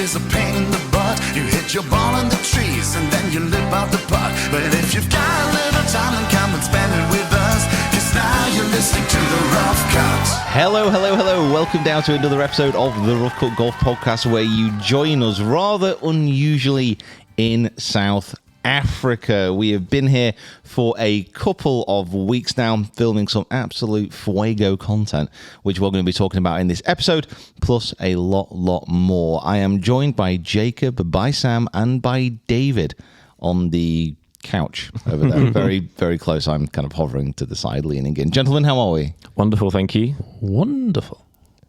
is a pain in the butt. You hit your ball in the trees and then you lip out the putt. But if you've got a little time, then come and spend it with us, 'cause now you're listening to The Rough Cut. Hello. Welcome down to another episode of the Rough Cut Golf Podcast, where you join us rather unusually in South Africa. We have been here for a couple of weeks now, filming some absolute fuego content, which we're going to be talking about in this episode, plus a lot more. I am joined by Jacob, by Sam, and by David on the couch over there. Very, very close. I'm kind of hovering to the side, leaning in. Gentlemen, how are we? Wonderful, thank you. Wonderful.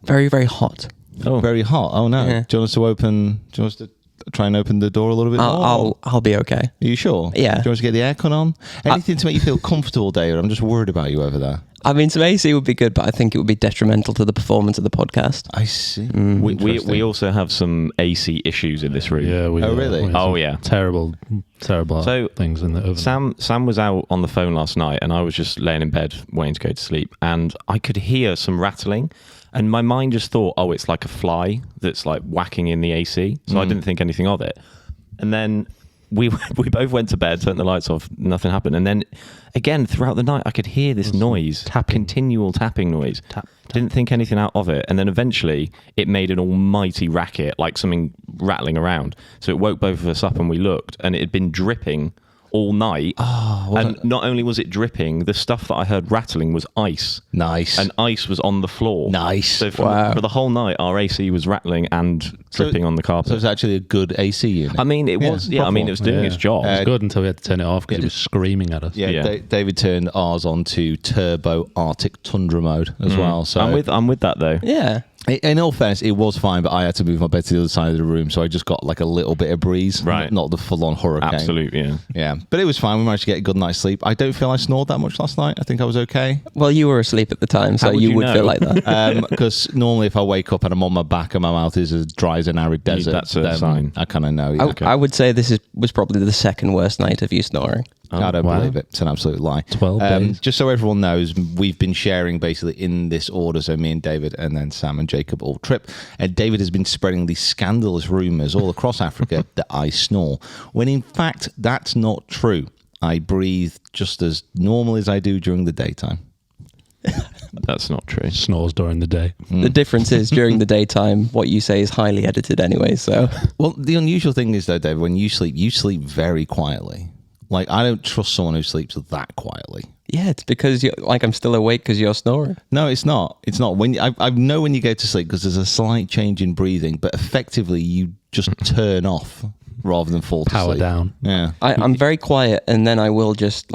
Very, very hot. Oh, very hot. Oh no. Yeah. Do you want us to try and open the door a little bit more? I'll be okay. Are you sure? Yeah. Do you want us to get the aircon on? Anything to make you feel comfortable, David? I'm just worried about you over there. I mean, some AC would be good, but I think it would be detrimental to the performance of the podcast. I see. We also have some AC issues in this room. Yeah. Really? Yeah. Terrible So, things in the oven. Sam was out on the phone last night, and I was just laying in bed waiting to go to sleep, and I could hear some rattling, and my mind just thought, oh, it's like a fly that's like whacking in the AC. So I didn't think anything of it. And then we both went to bed, turned the lights off, nothing happened. And then again, throughout the night, I could hear this noise, continual tapping noise. Didn't think anything out of it. And then eventually it made an almighty racket, like something rattling around. So it woke both of us up, and we looked, and it had been dripping all night. And not only was it dripping, the stuff that I heard rattling was ice. Nice. And ice was on the floor. Nice. So for the whole night, our AC was rattling and dripping on the carpet. So it was actually a good AC unit. I mean, it was. Yeah, I mean, it was doing its job. It was good until we had to turn it off because it was screaming at us. Yeah. David turned ours on to turbo Arctic tundra mode as well. So I'm with that though. Yeah. In all fairness, it was fine, but I had to move my bed to the other side of the room, so I just got like a little bit of breeze, right? Not the full-on hurricane. Absolutely, yeah. But it was fine. We managed to get a good night's sleep. I don't feel I snored that much last night. I think I was okay. Well, you were asleep at the time, so you would feel like that. Because normally, if I wake up and I'm on my back and my mouth is as dry as an arid desert, that's a sign. I kind of know. Yeah. I would say this was probably the second worst night of you snoring. I don't believe it. It's an absolute lie. 12 days. Just so everyone knows, we've been sharing basically in this order. So me and David, and then Sam and Jacob all trip. And David has been spreading these scandalous rumours all across Africa that I snore, when in fact that's not true. I breathe just as normally as I do during the daytime. That's not true. Snores during the day. The difference is during the daytime, what you say is highly edited anyway. So, well, the unusual thing is though, David, when you sleep very quietly. Like, I don't trust someone who sleeps that quietly. Yeah, it's because I'm still awake because you're snoring. No, it's not. It's not. I know when you go to sleep because there's a slight change in breathing, but effectively you just turn off rather than fall to Power sleep. down. Yeah. I'm very quiet, and then I will just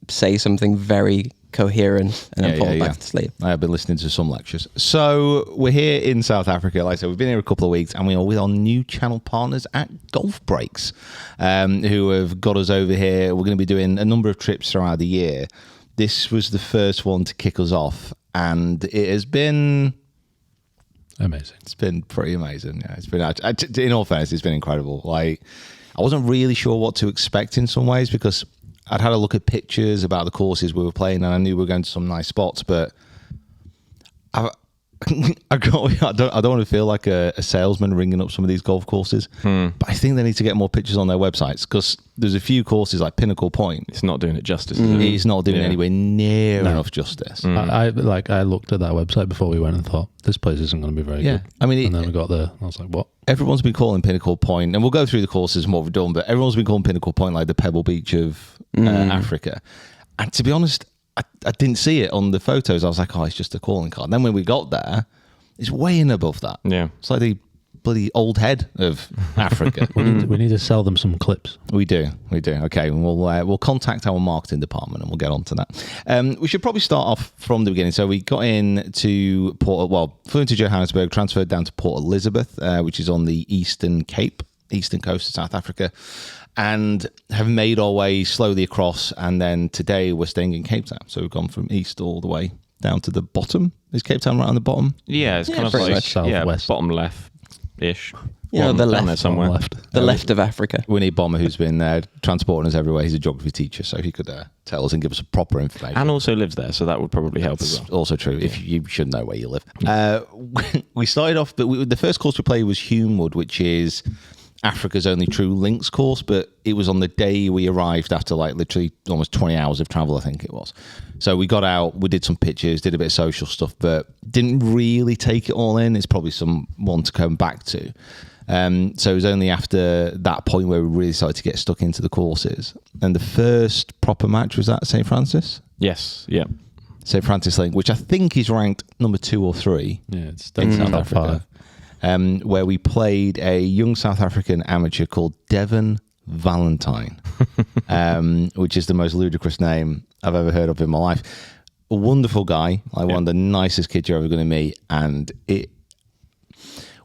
say something very coherent and then fall back to sleep. I have been listening to some lectures. So we're here in South Africa. Like I said, we've been here a couple of weeks, and we are with our new channel partners at Golf Breaks, who have got us over here. We're going to be doing a number of trips throughout the year. This was the first one to kick us off, and it has been amazing. It's been pretty amazing. Yeah, it's been. In all fairness, it's been incredible. Like, I wasn't really sure what to expect in some ways because I'd had a look at pictures about the courses we were playing, and I knew we were going to some nice spots, but I don't want to feel like a salesman ringing up some of these golf courses, but I think they need to get more pictures on their websites because there's a few courses like Pinnacle Point. It's not doing it justice. Is it? It's not doing anywhere near enough justice. I looked at that website before we went and thought, this place isn't going to be very good. I mean, and then we got there, and I was like, what? Everyone's been calling Pinnacle Point, and we'll go through the courses and what we've done, but everyone's been calling Pinnacle Point like the Pebble Beach of Africa. And to be honest, I didn't see it on the photos. I was like, oh, it's just a calling card. And then when we got there, it's way in above that. Yeah. It's like the bloody old head of Africa. We need to sell them some clips. We do. Okay, we'll contact our marketing department and we'll get on to that. We should probably start off from the beginning. So we got into flew into Johannesburg, transferred down to Port Elizabeth, which is on the eastern coast of South Africa, and have made our way slowly across. And then today we're staying in Cape Town. So we've gone from east all the way down to the bottom. Is Cape Town right on the bottom? Yeah, it's kind of like southwest, bottom left-ish. You know, the down there left, somewhere. the left of Africa. We need Bomber, who's been transporting us everywhere. He's a geography teacher, so he could tell us and give us proper information. And also lives there, so that would probably help as well. Also true. If you should know where you live. We started off, but the first course we played was Humewood, which is Africa's only true links course, but it was on the day we arrived after like literally almost 20 hours of travel, I think it was. So we got out, we did some pictures, did a bit of social stuff, but didn't really take it all in. It's probably one to come back to. So it was only after that point where we really started to get stuck into the courses. And the first proper match was at St. Francis? Yes, yeah. St. Francis Link, which I think is ranked number 2 or 3. Yeah, it's definitely South Africa. Where we played a young South African amateur called Devon Valentine, which is the most ludicrous name I've ever heard of in my life. A wonderful guy, like one of the nicest kids you're ever going to meet, and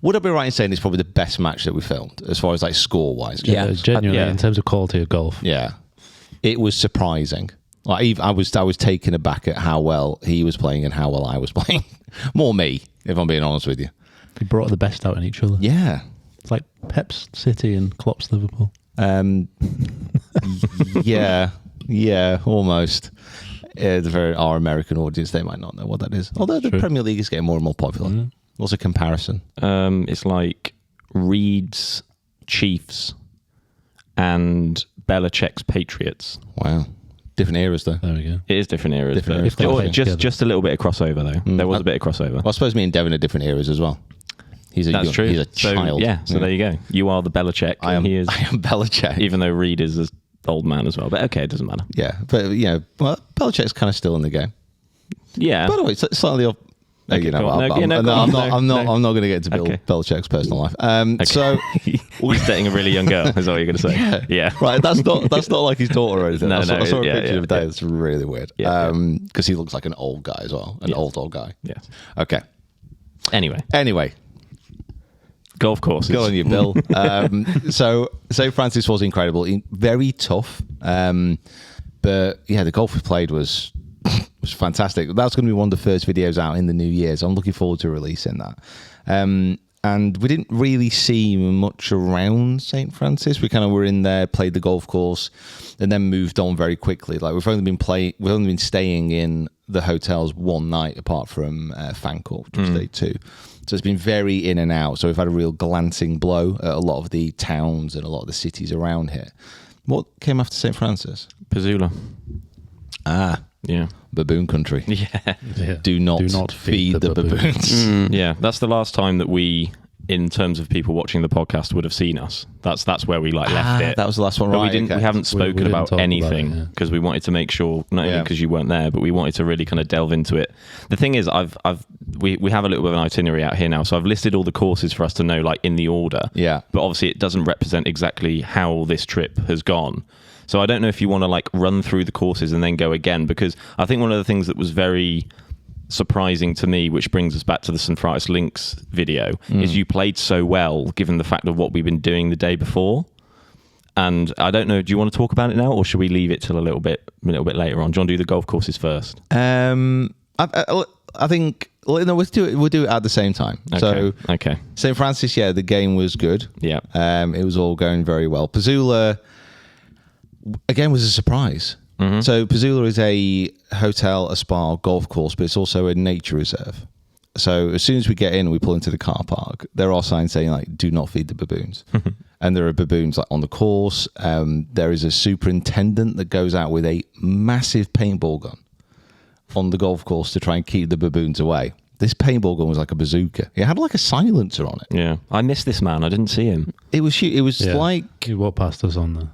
would I be right in saying it's probably the best match that we filmed as far as like score wise? Yeah, genuinely in terms of quality of golf. Yeah, it was surprising. Like I was taken aback at how well he was playing and how well I was playing. More me, if I'm being honest with you. We brought the best out in each other. Yeah, It's like Pep's City and Klopp's Liverpool. Yeah, almost. Our American audience, they might not know what that is. Although the Premier League is getting more and more popular. Mm-hmm. What's a comparison? It's like Reed's Chiefs and Belichick's Patriots. Wow. Different eras, though. There we go. It is different eras. Different but eras. If they play just a little bit of crossover, though. There was a bit of crossover. Well, I suppose me and Devon are different eras as well. That's true. He's a child. So there you go. You are the Belichick. I am. He is, I am Belichick. even though Reed is an old man as well. But okay, it doesn't matter. Yeah, but well, Belichick's kind of still in the game. Yeah. By the way, it's slightly off. Okay, I'm no, not no. going to get into Bill Okay. Belichick's personal life. Okay. So he's dating a really young girl. Is that what you're going to say? Yeah. right. That's not like his daughter or anything. No, I saw a picture yeah, of today. yeah. It's really weird. Yeah, because he looks like an old guy as well, old guy. Yeah. Okay. Anyway, golf courses. Go on you, Bill. So St. Francis was incredible, very tough. But yeah, the golf we played was fantastic. That's going to be one of the first videos out in the new year, so I'm looking forward to releasing that. And we didn't really see much around St. Francis. We kind of were in there, played the golf course, and then moved on very quickly. Like we've only been staying in the hotels one night, apart from Finnacle, which was day 2. So it's been very in and out. So we've had a real glancing blow at a lot of the towns and a lot of the cities around here. What came after St. Francis? Pazula. Ah, Yeah. baboon country. Yeah. Yeah. Do not feed the baboons. Yeah. That's the last time that we, in terms of people watching the podcast, would have seen us. That's where we left it. That was the last one, But right? we haven't spoken didn't about talk about anything it, yeah. because we wanted to make sure, not only because you weren't there, but we wanted to really kind of delve into it. The thing is, we have a little bit of an itinerary out here now, so I've listed all the courses for us to know, like in the order. Yeah. But obviously, it doesn't represent exactly how this trip has gone. So I don't know if you want to like run through the courses and then go again, because I think one of the things that was very surprising to me, which brings us back to the St. Francis Links video, is you played so well given the fact of what we've been doing the day before. And I don't know, do you want to talk about it now, or should we leave it till a little bit later on? Do you want to do the golf courses first? I think we'll do it at the same time. So Okay. St. Francis, the game was good. Yeah. It was all going very well. Pazula again was a surprise. So Pazula is a hotel, a spa, golf course, but it's also a nature reserve. So as soon as we get in, we pull into the car park. There are signs saying like, "Do not feed the baboons," and there are baboons like on the course. There is a superintendent that goes out with a massive paintball gun on the golf course to try and keep the baboons away. This paintball gun was like a bazooka. It had like a silencer on it. Yeah. I missed this man. I didn't see him. It was huge. It was like, He walked past us on the...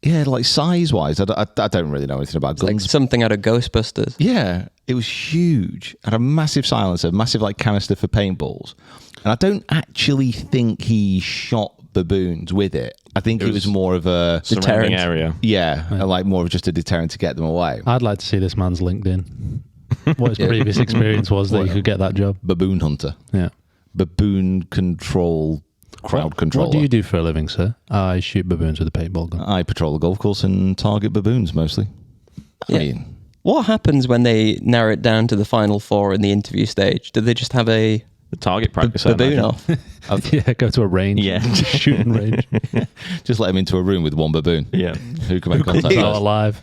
yeah, like size-wise. I don't really know anything about guns. Like something out of Ghostbusters. Yeah, it was huge. Had a massive silencer, massive like canister for paintballs. And I don't actually think he shot baboons with it. I think it was more of a Surrounding Deterrent. area. yeah, like more of just a deterrent to get them away. I'd like to see this man's LinkedIn. What his previous experience was that he could get that job. Baboon hunter, Yeah. baboon control, crowd controller. What do you do for a living, sir? I shoot baboons with a paintball gun. I patrol the golf course and target baboons mostly. I mean, What happens when they narrow it down to the final 4 in the interview stage? Do they just have a The target practice. Baboon off. Yeah, go to a range. Yeah. Shooting range. Just let him into a room with one baboon. Yeah. Who can make contact? Not first? alive.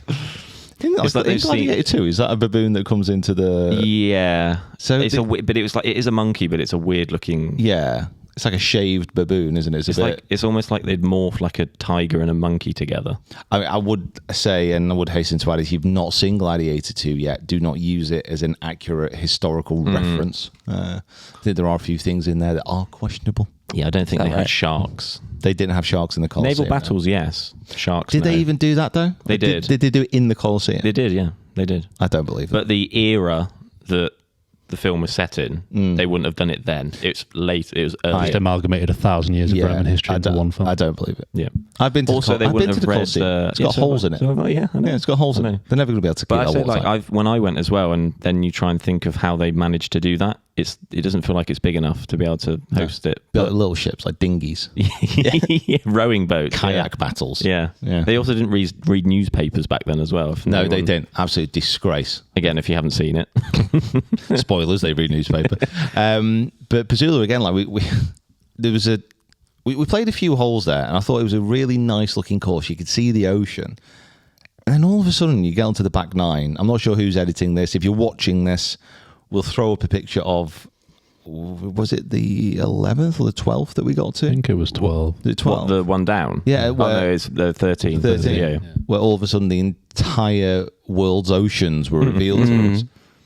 It's like they've seen- Gladiator 2. Is that a baboon that comes into the? Yeah. So it's but it was like it is a monkey, but it's a weird looking. Yeah, it's like a shaved baboon, isn't it? It's almost like they'd morph like a tiger and a monkey together. I would say, and I would hasten to add, if you've not seen Gladiator 2 yet, do not use it as an accurate historical reference. I think there are a few things in there that are questionable. Yeah, I don't think Is they that had right? sharks. They didn't have sharks in the Colosseum. Naval battles, yes. Sharks. Did no. they even do that though? They did. Did they do it in the Colosseum? They did, yeah. They did. I don't believe it. But the era that the film was set in, they wouldn't have done it then. It's late. It was early. Just amalgamated 1,000 years of Roman history into one film. I don't believe it. Yeah. I've been to Also, the, they I've been wouldn't to the have read. Colosseum. It's yeah, got so holes have in I. it. So have I, yeah, I know. Yeah, it's got holes in I it. know. They're never going to be able to keep But I that say, water. like, when I went as well, and then you try and think of how they managed to do that, it doesn't feel like it's big enough to be able to host it. Built little ships like dinghies, Yeah, rowing boats, kayak battles. Yeah. Yeah. They also didn't read newspapers back then as well. No, they anyone- didn't. Absolute disgrace. Again, if you haven't seen it. Spoilers, they read newspaper. But Pazula again, like we played a few holes there, and I thought it was a really nice looking course. You could see the ocean, and then all of a sudden you get onto the back nine. I'm not sure who's editing this. If you're watching this, we'll throw up a picture of. Was it the 11th or the 12th that we got to? I think it was 12. The 12th. What, the one down? Yeah, Oh, where- no, it's the 13th. 13, Yeah. where all of a sudden the entire world's oceans were revealed to us.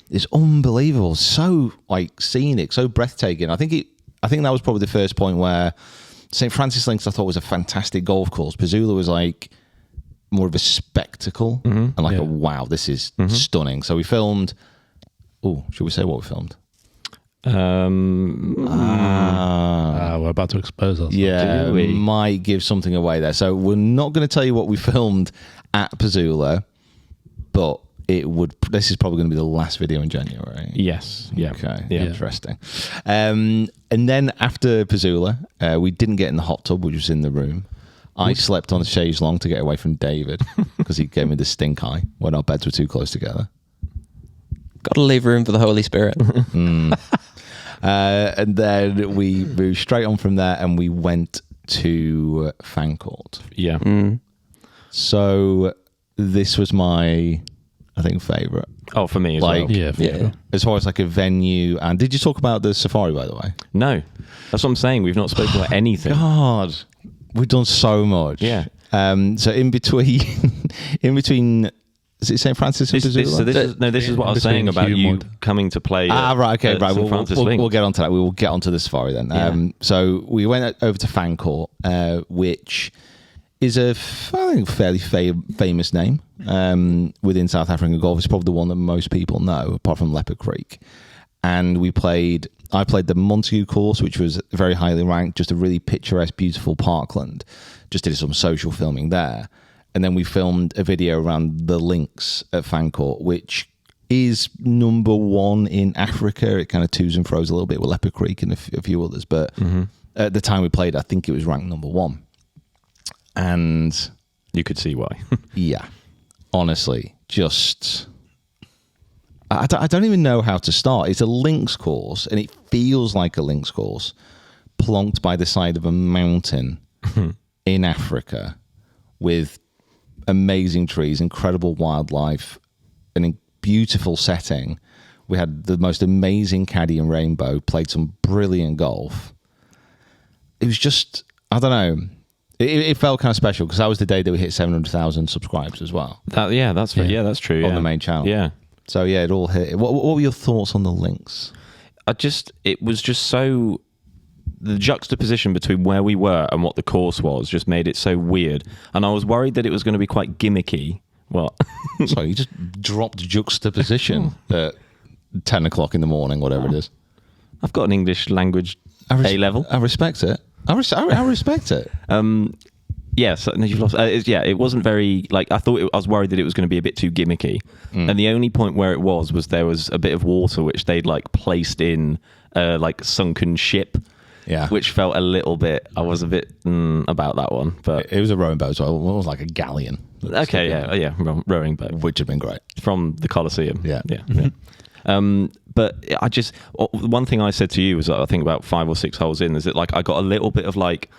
It's unbelievable, so like scenic, so breathtaking. I think that was probably the first point where St. Francis Links I thought was a fantastic golf course. Pazula was like more of a spectacle and like a wow, this is stunning. So we filmed. Oh, should we say what we filmed? We're about to expose ourselves. Yeah, Do we? might give something away there. So we're not going to tell you what we filmed at Pazula, but this is probably going to be the last video in January. Yes. Yeah. Okay. Yeah. Interesting. And then after Pazula, we didn't get in the hot tub, which was in the room. I slept on a chaise longue to get away from David because he gave me the stink eye when our beds were too close together. Got to leave room for the Holy Spirit. And then we moved straight on from there, and we went to Fancourt. Yeah. So this was my, I think, favourite. Oh, for me as Like- well. Yeah, for Yeah. sure. As far as like a venue, and did you talk about the safari, by the way? No. That's what I'm saying. We've not spoken about anything. God, we've done so much. Yeah. So in between, is it St. Francis and Pazula? This is what I was saying about you coming to play. Right, okay, at right. St. Francis We'll Links. get onto that. We will get onto the safari then. Yeah. So we went over to Fancourt, which is I think, fairly famous name within South African golf. It's probably the one that most people know, apart from Leopard Creek. And I played the Montague course, which was very highly ranked, just a really picturesque, beautiful parkland. Just did some social filming there. And then we filmed a video around the links at Fancourt, which is number one in Africa. It kind of twos and fro's a little bit with Leopard Creek and a few others. But at the time we played, I think it was ranked number one. And You could see why. yeah, honestly, just... I don't even know how to start. It's a links course, and it feels like a links course, plonked by the side of a mountain in Africa with amazing trees, incredible wildlife, and a beautiful setting. We had the most amazing caddy and rainbow, played some brilliant golf. It was just, I don't know. It felt kind of special because that was the day that we hit 700,000 subscribers as well That's true. on the main channel. Yeah. So yeah, it all hit. What were your thoughts on the links? It was just so, the juxtaposition between where we were and what the course was just made it so weird. And I was worried that it was going to be quite gimmicky. What? Sorry, you just dropped juxtaposition at 10 o'clock in the morning, whatever it is. I've got an English language A-level. I respect it. I respect it. Yes, no, you've lost. It wasn't very, like, I was worried that it was going to be a bit too gimmicky. And the only point where it was there was a bit of water which they'd like placed in like sunken ship. Yeah. Which felt a little bit, I was a bit about that one. But It was a rowing boat as well. It was like a galleon. okay, yeah, rowing boat Which had been great. from the Colosseum. Yeah. yeah. But I just, one thing I said to you was I think about 5 or 6 holes in, is that like I got a little bit of like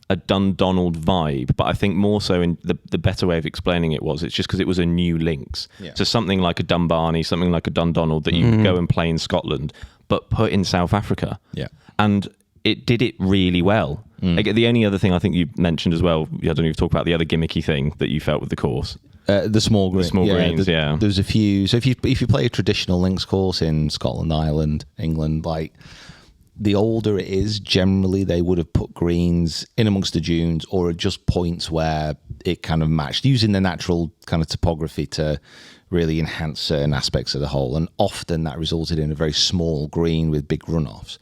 a Dundonald vibe, but I think more so in the better way of explaining it was it's just because it was a new links. Yeah. So something like a Dunbarney, something like a Dundonald that you could go and play in Scotland, but put in South Africa. Yeah. And it did it really well. Like, the only other thing I think you mentioned as well, I don't know if you talk about the other gimmicky thing that you felt with the course. The small greens. small greens, yeah. There's a few. So if you play a traditional links course in Scotland, Ireland, England, like the older it is, generally they would have put greens in amongst the dunes or at just points where it kind of matched, using the natural kind of topography to really enhance certain aspects of the hole. And often that resulted in a very small green with big runoffs.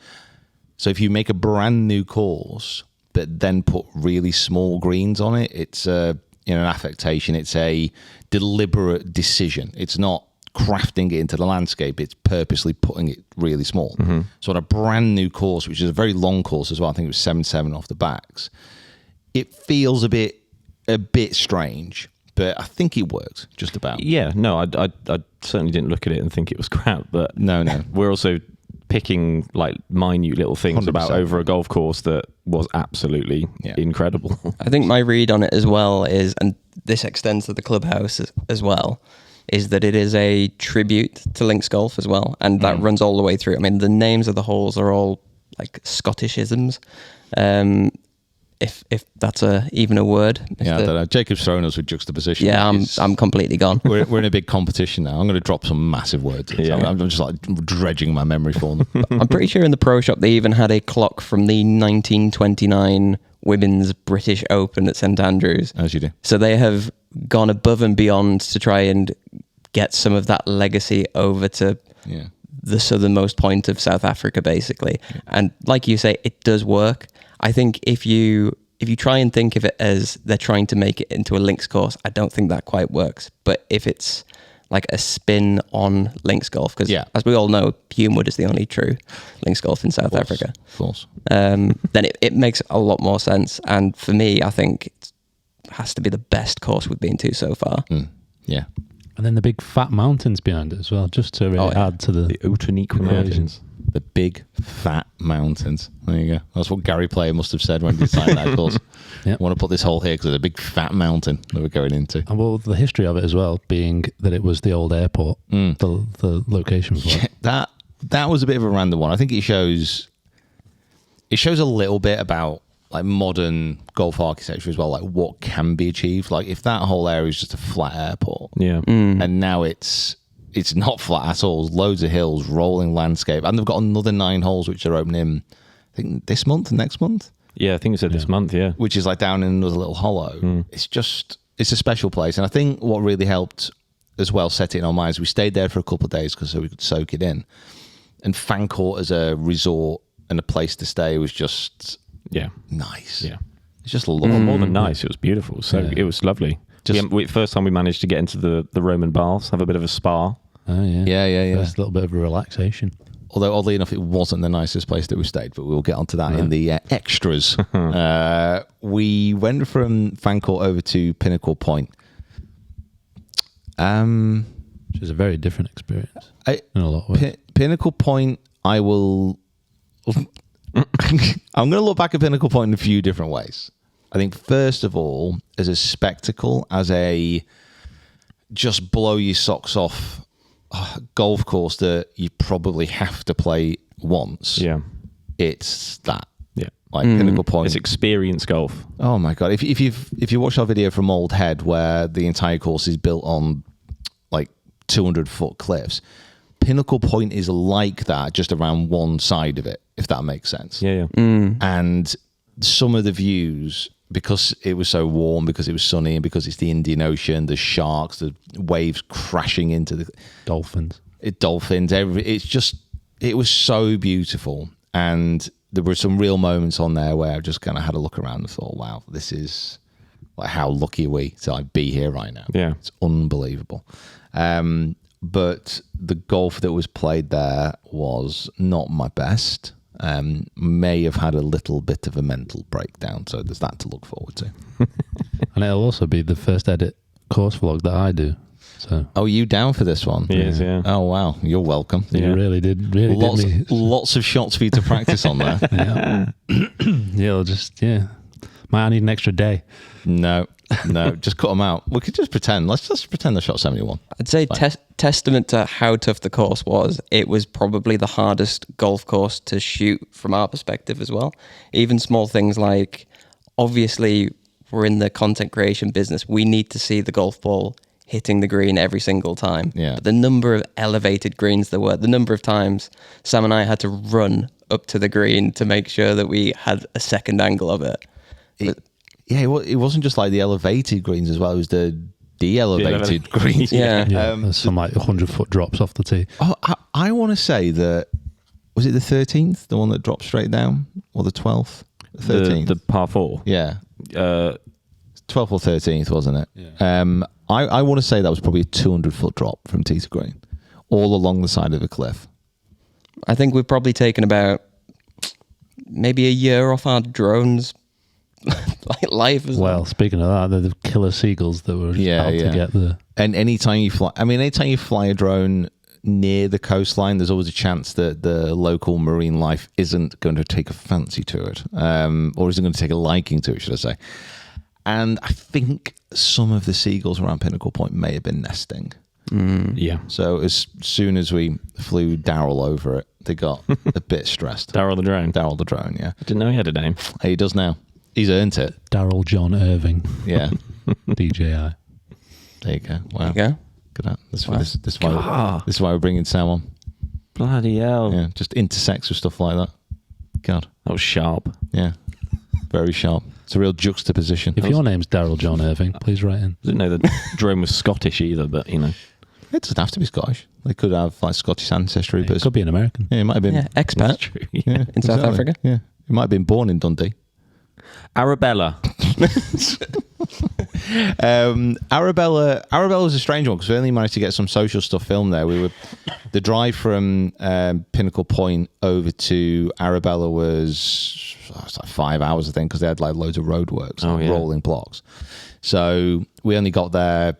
So if you make a brand new course, but then put really small greens on it, it's an affectation. It's a deliberate decision. It's not crafting it into the landscape. It's purposely putting it really small. So on a brand new course, which is a very long course as well, I think it was 7-7 off the backs, it feels a bit strange, but I think it worked just about. Yeah, no, I certainly didn't look at it and think it was crap, but No. we're also picking like minute little things 100%. about over a golf course that was absolutely incredible. I think my read on it as well is, and this extends to the clubhouse as well, is that it is a tribute to links golf as well, and that runs all the way through. I mean, the names of the holes are all like Scottishisms, if that's even a word. Yeah, I don't know. Jacob's thrown us with juxtaposition. Yeah, I'm completely gone. We're in a big competition now. I'm going to drop some massive words. Yeah. I'm just like dredging my memory for them. I'm pretty sure in the pro shop they even had a clock from the 1929 Women's British Open at St Andrews. As you do. So they have gone above and beyond to try and get some of that legacy over to the southernmost point of South Africa, basically. And like you say, it does work. I think if you try and think of it as they're trying to make it into a links course, I don't think that quite works. But if it's like a spin on links golf, because as we all know, Humewood is the only true links golf in South Africa. Of course. Then it makes a lot more sense. And for me, I think it has to be the best course we've been to so far. Yeah. And then the big fat mountains behind it as well, just to really add to the Outeniqua Mountains. The big fat mountains. There you go. That's what Gary Player must have said when he designed that course. I want to put this hole here because it's a big fat mountain that we're going into. And well, the history of it as well, being that it was the old airport, the location for it. That was a bit of a random one. I think it shows a little bit about like modern golf architecture as well, like what can be achieved. Like if that whole area is just a flat airport, and now it's not flat at all. Loads of hills, rolling landscape, and they've got another 9 holes which are opening, I think this month, next month. Yeah, I think it said this month. Yeah, which is like down in another little hollow. It's a special place, and I think what really helped as well set it in our minds. We stayed there for a couple of days so we could soak it in, and Fancourt as a resort and a place to stay was just nice. Yeah, it's just lovely. More than nice. It was beautiful. So it was lovely. First time we managed to get into the Roman baths, have a bit of a spa. Oh, yeah. Yeah. Just a little bit of a relaxation. Although, oddly enough, it wasn't the nicest place that we stayed, but we'll get onto that in the extras. We went from Fancourt over to Pinnacle Point. Which is a very different experience in a lot of ways. Pinnacle Point, I'm going to look back at Pinnacle Point in a few different ways. I think, first of all, as a spectacle, as a just blow your socks off golf course that you probably have to play once. Yeah, it's that. Yeah, like Pinnacle Point. It's experience golf. Oh my god! If you watch our video from Old Head, where the entire course is built on like 200-foot cliffs, Pinnacle Point is like that, just around one side of it, if that makes sense. Yeah. And some of the views, because it was so warm, because it was sunny, and because it's the Indian Ocean, the sharks, the waves crashing into the dolphins. It was so beautiful, and there were some real moments on there where I just kind of had a look around and thought, "Wow, this is like how lucky are we to like be here right now." Yeah, it's unbelievable. But the golf that was played there was not my best. May have had a little bit of a mental breakdown, so there's that to look forward to. And it'll also be the first edit course vlog that I do. So Oh, you down for this one? He is, yeah. Oh, wow. You're welcome. you really did me. Lots of shots for you to practice on there. Might I need an extra day? No, just cut them out. We could just pretend. Let's just pretend the shot 71. I'd say testament to how tough the course was. It was probably the hardest golf course to shoot from our perspective as well. Even small things like, obviously, we're in the content creation business. We need to see the golf ball hitting the green every single time. Yeah. But the number of elevated greens there were, the number of times Sam and I had to run up to the green to make sure that we had a second angle of it. It wasn't just like the elevated greens as well. It was the de-elevated greens. Yeah. There's some like 100-foot drops off the tee. Oh, I want to say that, was it the 13th, the one that dropped straight down, or the 12th? 13th. The par 4. Yeah. 12th or 13th, wasn't it? Yeah. I want to say that was probably a 200-foot drop from tee to green, all along the side of the cliff. I think we've probably taken about maybe a year off our drones like life as Well, speaking of that, the killer seagulls that were out to get the... And anytime you fly a drone near the coastline, there's always a chance that the local marine life isn't going to take a fancy to it, or isn't going to take a liking to it, should I say. And I think some of the seagulls around Pinnacle Point may have been nesting. Yeah. So as soon as we flew Daryl over it, they got a bit stressed. Daryl the drone. Daryl the drone, yeah. I didn't know he had a name. He does now. He's earned it. Daryl John Irving, Yeah. DJI. There you go. Wow. There you go. Good at this is why we're bringing Sam on. Bloody hell. Yeah, just intersects with stuff like that. God. That was sharp. Yeah. Very sharp. It's a real juxtaposition. If your name's Daryl John Irving, please write in. I didn't know the drone was Scottish either, but you know. It doesn't have to be Scottish. They could have like Scottish ancestry, but It could be an American. yeah, it might have been. Yeah, expat That's true. Yeah. in South Africa. Yeah, it might have been born in Dundee. Arabella. Arabella was a strange one because we only managed to get some social stuff filmed there. The drive from Pinnacle Point over to Arabella was like 5 hours, I think, because they had like loads of roadworks, rolling blocks. So we only got there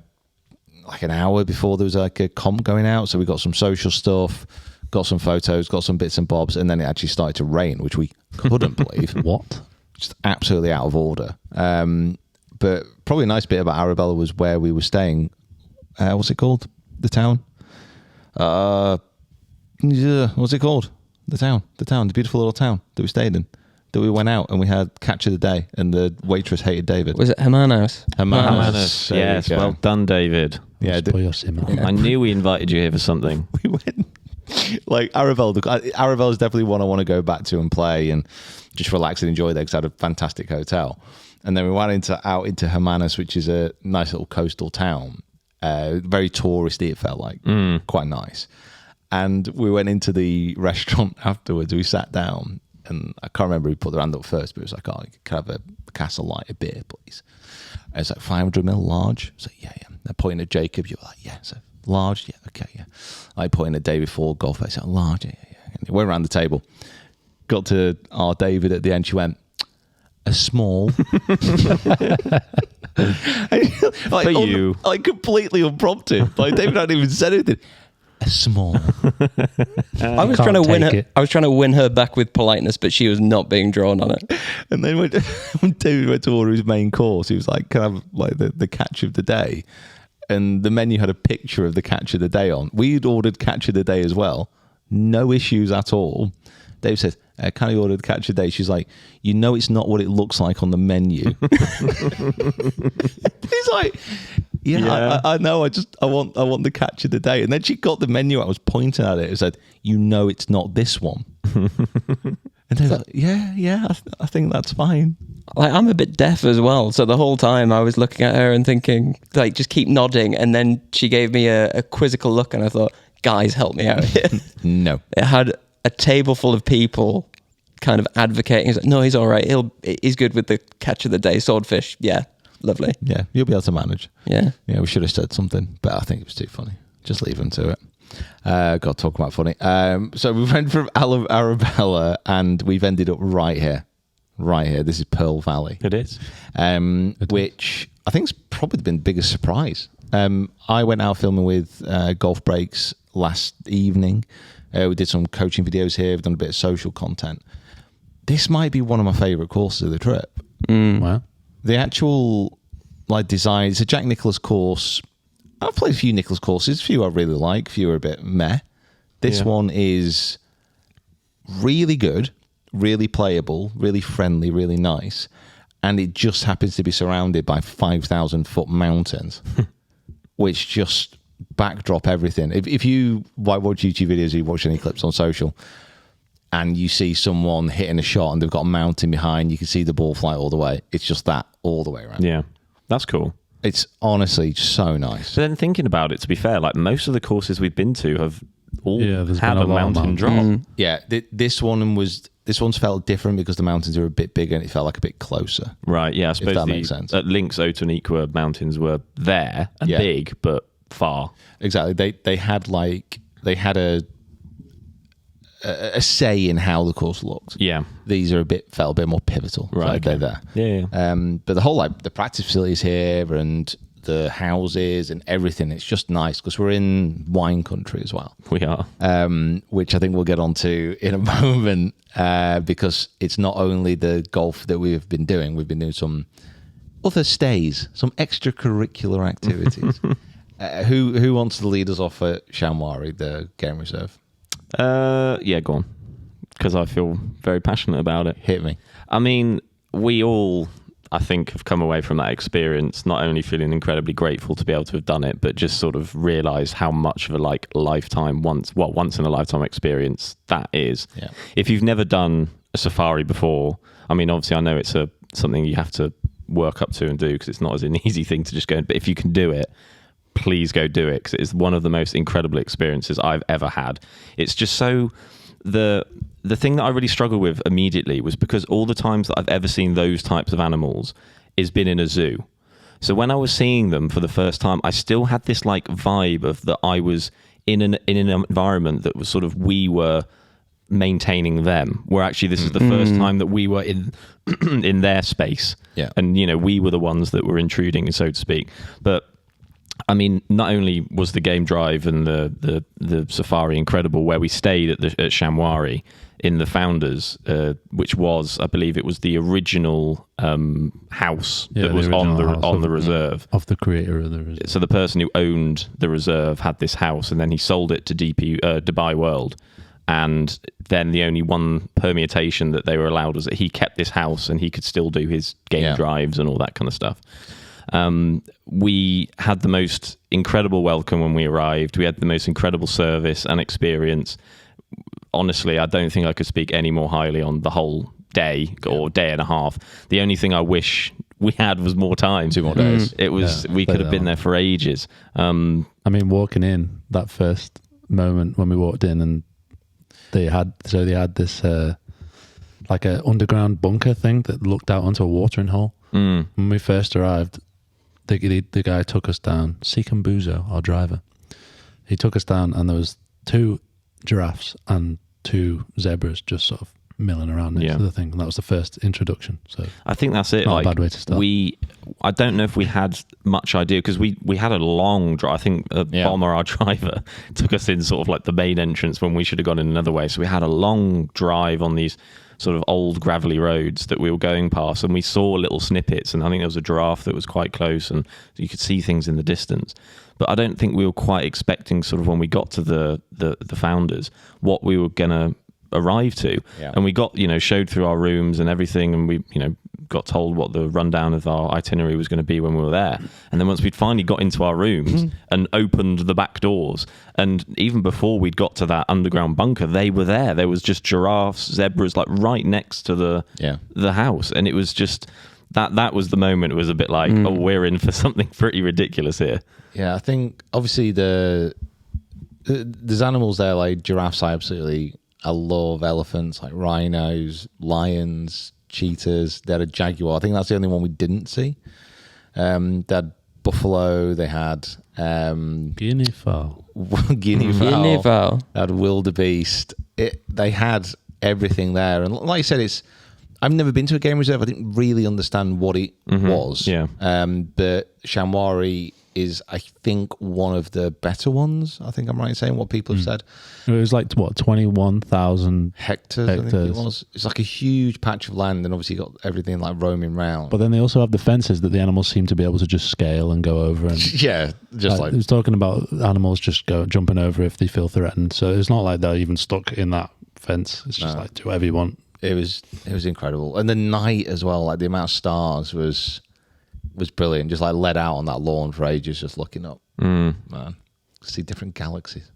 like an hour before there was like a comp going out. So we got some social stuff, got some photos, got some bits and bobs, and then it actually started to rain, which we couldn't believe. What? Just absolutely out of order. But probably a nice bit about Arabella was where we were staying. What's it called? The town? What's it called? The town, the beautiful little town that we stayed in. That we went out and we had catch of the day, and the waitress hated David. Was it Hermanos? Hermanos. There Yes, you go. well done, David. Yeah, I knew we invited you here for something. we went. Like Arabella's definitely one I want to go back to and play and just relax and enjoy there because I had a fantastic hotel. And then we went out into Hermanos, which is a nice little coastal town, very touristy. It felt like quite nice. And we went into the restaurant afterwards. We sat down, and I can't remember who put their hand up first, but it was like, "Oh, can I have a Castle Light, a beer, please?" And it's like 500 ml large. So yeah. They're pointing at Jacob. You were like, "Yeah." So large, yeah, okay, yeah. I pointed a day before golf. I said, large, yeah. And we went around the table. Got to our David at the end. She went, a small. For you. Like completely unprompted. Like David hadn't even said anything. A small. I was trying to win her. I was trying to win her back with politeness, but she was not being drawn on it. And then when David went to order his main course, he was like, "Can I have like the catch of the day?" And the menu had a picture of the catch of the day on. We'd ordered catch of the day as well. No issues at all. Dave says, "Can I order the catch of the day?" She's like, "You know it's not what it looks like on the menu." He's like, "Yeah. I know. I want the catch of the day." And then she got the menu. I was pointing at it and said, "You know it's not this one." And they were like, "Yeah, I think that's fine." Like, I'm a bit deaf as well, so the whole time I was looking at her and thinking, like, just keep nodding. And then she gave me a quizzical look, and I thought, "Guys, help me out here." No, it had a table full of people kind of advocating. He's like, "No, he's all right. He's good with the catch of the day, swordfish." Yeah, lovely. Yeah, you'll be able to manage. Yeah, we should have said something, but I think it was too funny. Just leave him to it. Got to talk about funny. So we went from Arabella, and we've ended up right here. This is Pearl Valley. It is. Which I think has probably been the biggest surprise I went out filming with Golf Breaks last evening. We did some coaching videos here. We've done a bit of social content. This might be one of my favourite courses of the trip. Wow. The actual design, it's a Jack Nicklaus course. I've played a few Nicklaus courses, a few I really like, a few are a bit meh. This one is really good, really playable, really friendly, really nice. And it just happens to be surrounded by 5,000-foot mountains, which just backdrop everything. If you watch YouTube videos, you watch any clips on social, and you see someone hitting a shot and they've got a mountain behind, you can see the ball fly all the way. It's just that all the way around. Yeah, that's cool. It's honestly so nice. But then thinking about it, to be fair, like most of the courses we've been to have all there's had been a mountain drop. Yeah, this one's felt different because the mountains are a bit bigger and it felt like a bit closer. Right, yeah, I suppose that makes sense. At Links, Otaniqua mountains were there and big, but far. Exactly. They had a say in how the course looked. Yeah. These are felt a bit more pivotal. Right, So okay. they're there. Yeah. But the whole the practice facilities here and the houses and everything, it's just nice because we're in wine country as well. We are. Which I think we'll get onto in a moment because it's not only the golf that we've been doing some other stays, some extracurricular activities. Who wants to lead us off at Shamwari, the game reserve? Yeah, go on. Because I feel very passionate about it. Hit me. I mean, we all, I think, have come away from that experience not only feeling incredibly grateful to be able to have done it, but just sort of realised how much of a once in a lifetime experience that is. Yeah. If you've never done a safari before, I mean, obviously I know it's something you have to work up to and do because it's not as an easy thing to just go in, but if you can do it, please go do it because it is one of the most incredible experiences I've ever had. It's just so the thing that I really struggled with immediately was because all the times that I've ever seen those types of animals is been in a zoo. So when I was seeing them for the first time, I still had this vibe of that I was in an environment that was sort of we were maintaining them, where actually this is the first time that we were in in their space. Yeah. And we were the ones that were intruding, so to speak. But I mean, not only was the game drive and the safari incredible, where we stayed at Shamwari in the Founders, which was, I believe, it was the original house that was on the reserve of the creator of the reserve. So the person who owned the reserve had this house, and then he sold it to Dubai World. And then the only one permutation that they were allowed was that he kept this house and he could still do his game drives and all that kind of stuff. We had the most incredible welcome when we arrived. We had the most incredible service and experience. Honestly, I don't think I could speak any more highly on the whole day or day and a half. The only thing I wish we had was more time. 2 more days. It was we could have been there for ages. I mean, walking in that first moment when we walked in, and they had this like a underground bunker thing that looked out onto a watering hole. When we first arrived, the guy took us down. Sikambuzo, our driver, he took us down, and there was 2 giraffes and 2 zebras just sort of milling around next to the thing. And that was the first introduction. So I think that's it. Not a bad way to start. I don't know if we had much idea because we had a long drive. I think Bomber, our driver, took us in sort of the main entrance when we should have gone in another way. So we had a long drive on these sort of old gravelly roads that we were going past, and we saw little snippets, and I think there was a giraffe that was quite close and you could see things in the distance. But I don't think we were quite expecting sort of when we got to the Founders what we were going to arrive to. And we got, showed through our rooms and everything, and we, got told what the rundown of our itinerary was going to be when we were there. And then once we'd finally got into our rooms and opened the back doors, and even before we'd got to that underground bunker, they were there. There was just giraffes, zebras, right next to the house. And it was just that was the moment. It was a bit like, oh, we're in for something pretty ridiculous here. Yeah, I think obviously there's animals there like giraffes. I love elephants, like rhinos, lions, cheetahs. They had a jaguar. I think that's the only one we didn't see. They had buffalo. They had guinea fowl. Guinea fowl. Guinea fowl. They had wildebeest. They had everything there. And like I said, I've never been to a game reserve. I didn't really understand what it was. Yeah. But Shamwari is, I think, one of the better ones. I think I'm right in saying what people have said. It was like, what, 21,000 Hectares, I think it was. It's like a huge patch of land, and obviously you got everything like roaming round. But then they also have the fences that the animals seem to be able to just scale and go over. And yeah, just like it was talking about animals just jumping over if they feel threatened. So it's not like they're even stuck in that fence. It's just like, do whatever you want. It was incredible. And the night as well, like the amount of stars was brilliant. Just like led out on that lawn for ages, just looking up. Man, see different galaxies.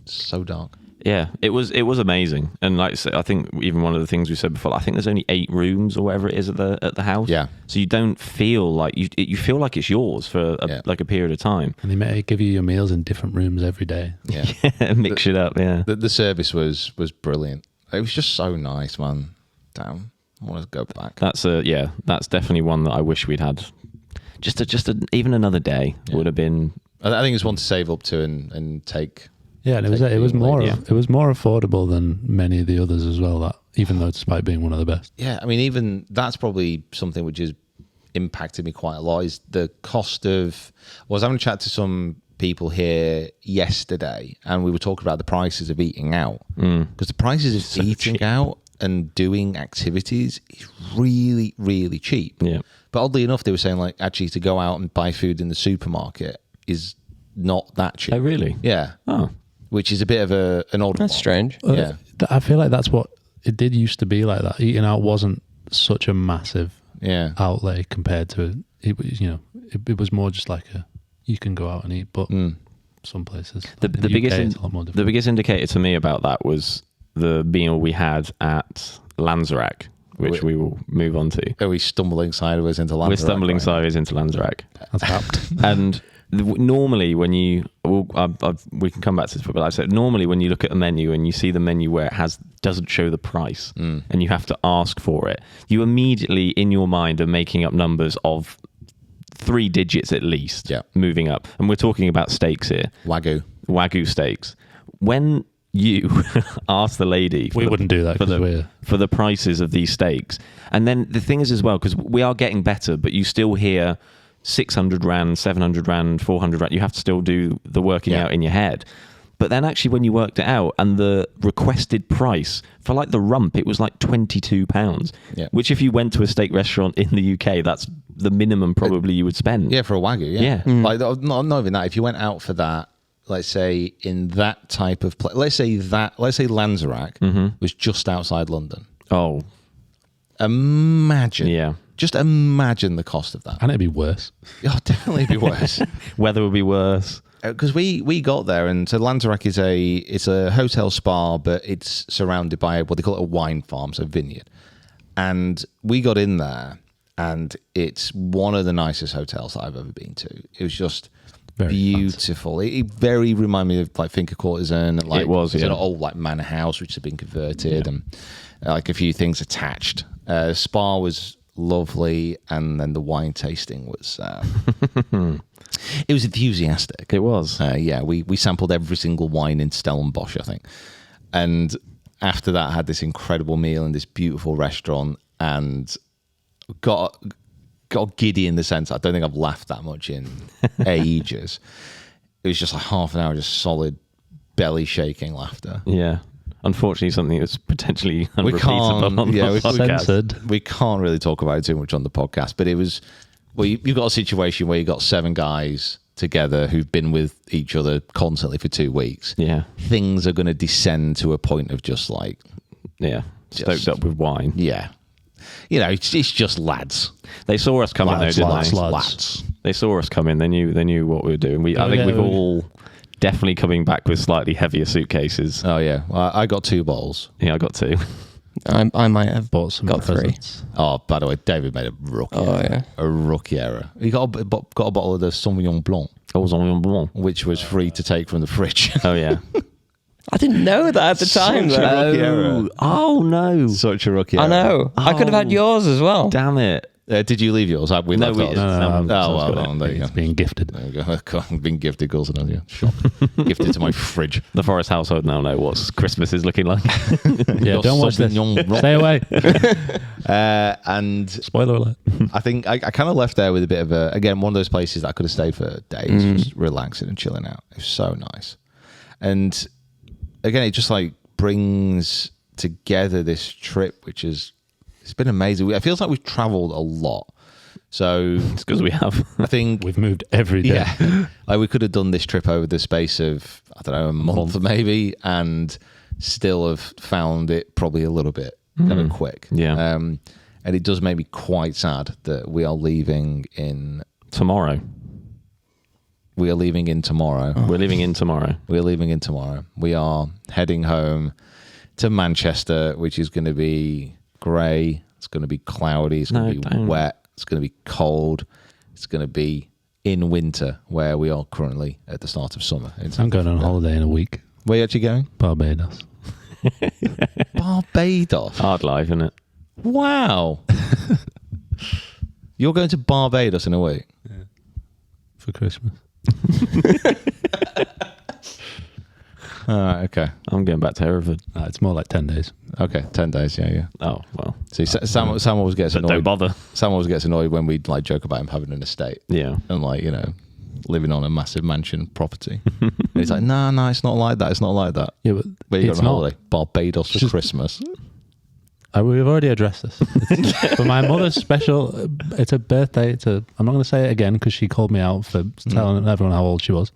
It's so dark. Yeah, it was amazing. And like I said, I think even one of the things we said before, I think there's only 8 rooms or whatever it is at the house. Yeah. So you don't feel like you feel like it's yours for like a period of time. And they may give you your meals in different rooms every day. Yeah. Mix it up. Yeah. The service was brilliant. It was just so nice, man. Damn, I want to go back. That's definitely one that I wish we'd had. Even another day would have been. I think it's one to save up to and take. Yeah, and it was more affordable than many of the others as well. That even though despite being one of the best. Yeah, I mean, even that's probably something which has impacted me quite a lot. Is the cost of. I was having a chat to some people here yesterday, and we were talking about the prices of eating out, because the prices of eating out and doing activities is really, really cheap. Yeah. But oddly enough, they were saying like actually to go out and buy food in the supermarket is not that cheap. Oh, really? Yeah. Oh, which is a bit of an odd. That's strange. Yeah. I feel like that's what it did used to be like that. Eating out wasn't such a massive outlay compared to it. It was more just like you can go out and eat, but some places the biggest indicator to me about that was the meal we had at Lanzerac, which we will move on to. Are we stumbling sideways into Lanzerac? We're stumbling sideways into Lanzerac. That's apt. And normally when we can come back to this, but like I said, normally when you look at a menu and you see the menu where it doesn't show the price and you have to ask for it, you immediately in your mind are making up numbers of 3 digits at least, moving up. And we're talking about steaks here. Wagyu steaks. When you ask the lady we wouldn't do that for the prices of these steaks, and then the thing is as well, because we are getting better, but you still hear 600 rand, 700 rand, 400 rand. You have to still do the working out in your head. But then actually when you worked it out, and the requested price for like the rump, it was like £22, which if you went to a steak restaurant in the UK, that's the minimum probably you would spend. Yeah, for a Wagyu, like not even that. If you went out for that, let's say in that type of place, let's say Lanzerac was just outside London. Oh, imagine! Just imagine the cost of that, and it'd be worse. Oh, definitely be worse. Weather would be worse. Because we got there, and so Lanzerac is a hotel spa, but it's surrounded by what they call it a wine farm, so vineyard. And we got in there, and it's one of the nicest hotels that I've ever been to. It was just very beautiful. It very reminded me of like Finca Courtesan, and like it was an old like manor house which had been converted, and like a few things attached. Spa was lovely, and then the wine tasting was it was enthusiastic. It was. We sampled every single wine in Stellenbosch, I think, and after that I had this incredible meal in this beautiful restaurant, and got giddy in the sense I don't think I've laughed that much in ages. It was just like half an hour just solid belly shaking laughter. Yeah. Unfortunately, something that's potentially unrepeatable on the podcast. We can't really talk about it too much on the podcast, but it was, well, you've got a situation where you've got 7 guys together who've been with each other constantly for 2 weeks. Yeah. Things are going to descend to a point of just like... stoked up with wine. Yeah. You know, it's just lads. They saw us coming though, didn't they? Lads. They saw us coming. They knew what we were doing. I think we've all... definitely coming back with slightly heavier suitcases. Oh yeah, well, I got 2 bottles. Yeah, I got 2. I might have bought some got presents. 3. Oh, by the way, David made a rookie error. A rookie error. He got a bottle of the Sauvignon Blanc. Oh, Sauvignon Blanc, which was free to take from the fridge. Oh yeah. I didn't know that at the time. Such a rookie error. Oh no! Such a rookie error. I know. I could have had yours as well. Damn it! Did you leave yours? We No, left we ours. didn't. No, Someone- Oh, well, someone's got well, it. there you It's go. being gifted. There we go. I've been gifted goals and yeah, shop. Gifted to my fridge. The Forrest household now know what Christmas is looking like. Yeah, don't watch this. Stay away. And Spoiler alert. I think I kind of left there with a bit of again, one of those places that I could have stayed for days, just relaxing and chilling out. It was so nice. And again, it just like brings together this trip, which is, it's been amazing. It feels like we've traveled a lot. So It's because we have. I think We've moved every day. yeah, like we could have done this trip over the space of, I don't know, a month maybe, and still have found it probably a little bit kind of quick. Yeah. And it does make me quite sad that we are leaving in Tomorrow. We are leaving in tomorrow. We're leaving in tomorrow. We're leaving in tomorrow. We are heading home to Manchester, which is going to be grey. It's going to be cloudy. It's going to be don't. wet. It's going to be cold. It's going to be in winter, where we are currently at the start of summer. I'm going on holiday in a week. Where are you actually going? Barbados. Barbados. Hard life, isn't it? Wow. You're going to Barbados in a week? For Christmas. All right, okay. I'm going back to Hereford. It's more like 10 days. Okay, 10 days, yeah. Oh, well. See, Sam always gets But annoyed. don't bother. Sam always gets annoyed when we like joke about him having an estate. Yeah. And like, you know, living on a massive mansion property. And he's like, no, it's not like that. It's not like that. Yeah, but Where you it's going on not. holiday? Barbados for Just- Christmas. We've already addressed this. But my mother's special, it's a birthday. I'm not going to say it again because she called me out for telling everyone how old she was.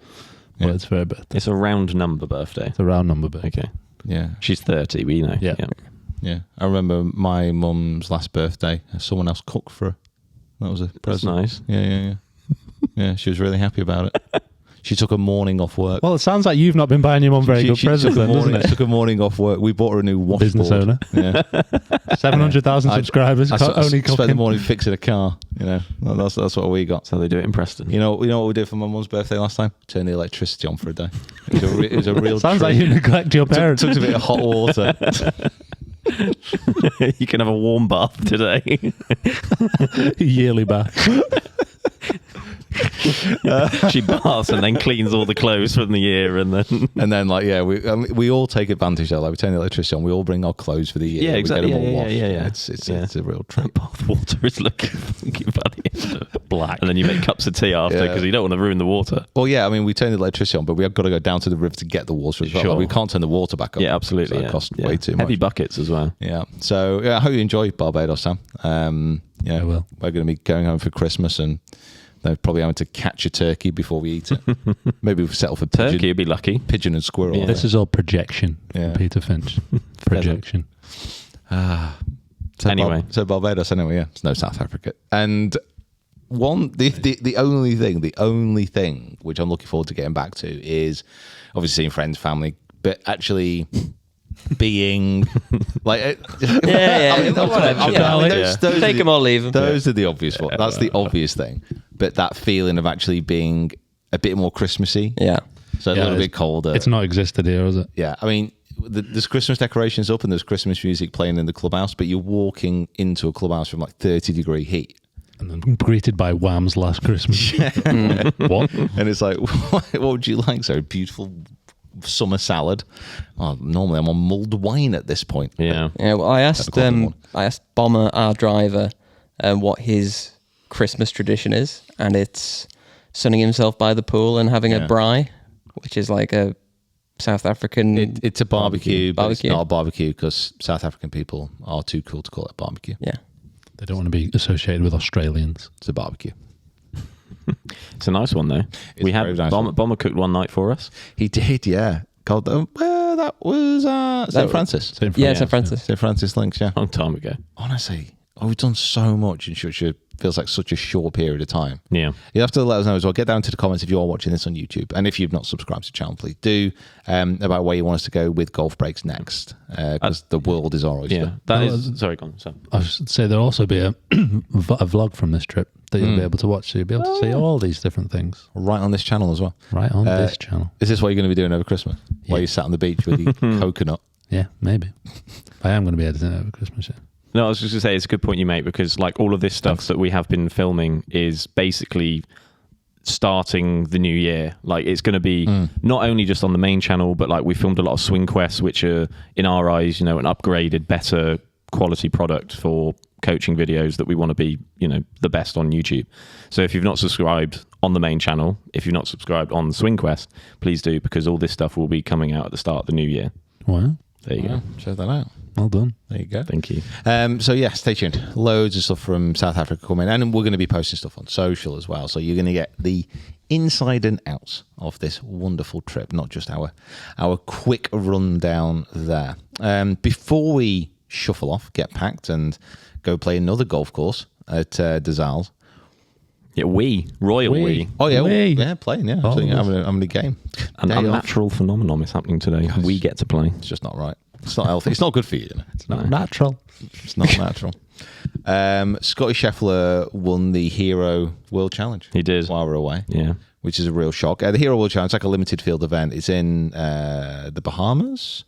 But Yeah. it's for her birthday. It's a round number birthday. It's a round number birthday. Okay. Yeah. She's 30, we know. Yeah. Yeah. I remember my mum's last birthday. Someone else cooked for her. That was a That's present. nice. Yeah. Yeah, she was really happy about it. She took a morning off work. Well, it sounds like you've not been buying your mum very good she presents took a then, doesn't morning, it? took a morning off work. We bought her a new washboard. Business owner. Yeah. 700,000 subscribers. I only spent the cooking. morning fixing a car. You know, that's what we got. So they do it in Preston. You know what we did for my mum's birthday last time? Turn the electricity on for a day. It was a real. Sounds like treat. you neglect your parents. Took a bit of hot water. You can have a warm bath today. Yearly bath. She baths and then cleans all the clothes from the year, and then And then, like, yeah, we all take advantage of it. Like, we turn the electricity on. We all bring our clothes for the year. Yeah, exactly. We get them all Yeah, washed. yeah. It's a real treat. bath water is looking by the end of black, and then you make cups of tea after Yeah. because you don't want to ruin the water. Well, yeah, I mean, we turn the electricity on, but we have got to go down to the river to get the water as well. Sure. Like, we can't turn the water back up. Yeah, absolutely. So yeah. it costs Yeah. way too much. Heavy buckets as well. Yeah. So yeah, I hope you enjoy Barbados, Sam. Yeah, I will. We're going to be going home for Christmas, and they're probably having to catch a turkey before we eat it. Maybe we'll settle for Turkey would be lucky. pigeon and squirrel. Yeah. This is all projection. Yeah. Peter Finch. Projection. Anyway. So Barbados, anyway, yeah, it's no South Africa. And the only thing which I'm looking forward to getting back to is obviously seeing friends, family, but actually being like, Yeah, I mean, whatever. I mean, Yeah. those are Take the- them or leave them. Those are the obvious one. That's the obvious thing. But that feeling of actually being a bit more Christmassy, Yeah. so a Yeah, little it's- bit colder. It's not existed here, is it? Yeah, I mean, there's Christmas decorations up and there's Christmas music playing in the clubhouse, but you're walking into a clubhouse from like 30-degree heat. And then greeted by Wham's Last Christmas. What? And it's like, what would you like? So beautiful summer salad. Oh, normally I'm on mulled wine at this point. Yeah. Yeah, well, I asked one. Bomber, our driver, what his Christmas tradition is, and it's sunning himself by the pool and having Yeah. a braai, which is like a South African. It's a barbecue, but Barbecue. it's not a barbecue because South African people are too cool to call it a barbecue. Yeah. They don't want to be associated with Australians. It's a barbecue. It's a nice one though. It's We a had very nice Bomber, one. Bomber cooked one night for us. He did, yeah. Called them. Well, that was St. Francis. St. Yeah, Francis. St. Francis. St. Francis links, yeah. Long time ago. Honestly, we've done so much in such a feels like such a short period of time. Yeah. You have to let us know as well. Get down to the comments if you are watching this on YouTube, and if you've not subscribed to the channel, please do. About where you want us to go with golf breaks next, because the world is our oyster. Yeah. That No, is. Sorry, go on. So. I should say there'll also be a vlog from this trip that you'll be able to watch. So you'll be able to see all these different things Right on this channel as well. right on this channel. Is this what you're going to be doing over Christmas? While you sat on the beach with your coconut? Yeah, maybe. I am going to be editing it over Christmas. Yeah. No, I was just going to say, it's a good point you make, because like all of this stuff that we have been filming is basically starting the new year. Like it's going to be not only just on the main channel, but like we filmed a lot of swing quests, which are in our eyes, an upgraded, better quality product for coaching videos that we want to be, the best on YouTube. So if you've not subscribed on the main channel, if you've not subscribed on Swing Quest, please do, because all this stuff will be coming out at the start of the new year. Wow. There you go. Check that out. Well done. There you go. Thank you. So yeah, stay tuned. Loads of stuff from South Africa coming, and we're going to be posting stuff on social as well. So you're going to get the inside and outs of this wonderful trip, not just our quick rundown there. Before we shuffle off, get packed, and go play another golf course at Des Isles. Yeah, Royal we. Oh yeah, We. yeah, playing. Yeah, absolutely. Having a game. An Day off. unnatural phenomenon is happening today. We get to play. It's just not right. It's not healthy. It's not good for you. It's not Natural. It's not natural. Scottie Scheffler won the Hero World Challenge. He did. While we're away. Yeah. Which is a real shock. The Hero World Challenge is like a limited field event. It's in the Bahamas.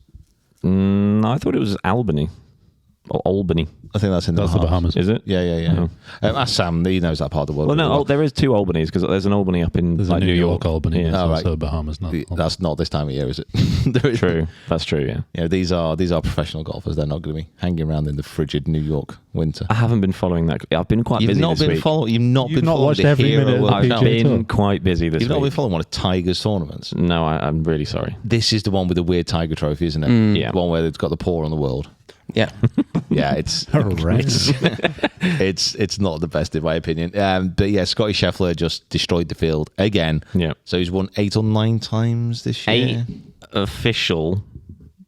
I thought it was Albany. Or Albany. I think that's in the Bahamas. Is it? Yeah. Ask Sam. He knows that part of the world. Well, really no, there is two Albanys, because there's an Albany up in There's like a New York, York. Albany. Yeah. There's Oh, also right. Bahamas. Not That's not this time of year, is it? There is- True. That's true, yeah. Yeah, these are professional golfers. They're not going to be hanging around in the frigid New York winter. I haven't been following that. I've been quite busy this week. You've not You've been not following watched the every Hero minute of the World I've PGA Challenge. been Tour. quite busy this You've not been week. following one of Tiger's tournaments. No, I'm really sorry. This is the one with the weird Tiger trophy, isn't it? Yeah. The one where it's got the paw on the world. Yeah. Yeah, it's Horrendous. it's not the best in my opinion. But yeah, Scottie Scheffler just destroyed the field again. Yeah. So he's won 8 or 9 times this year. 8 official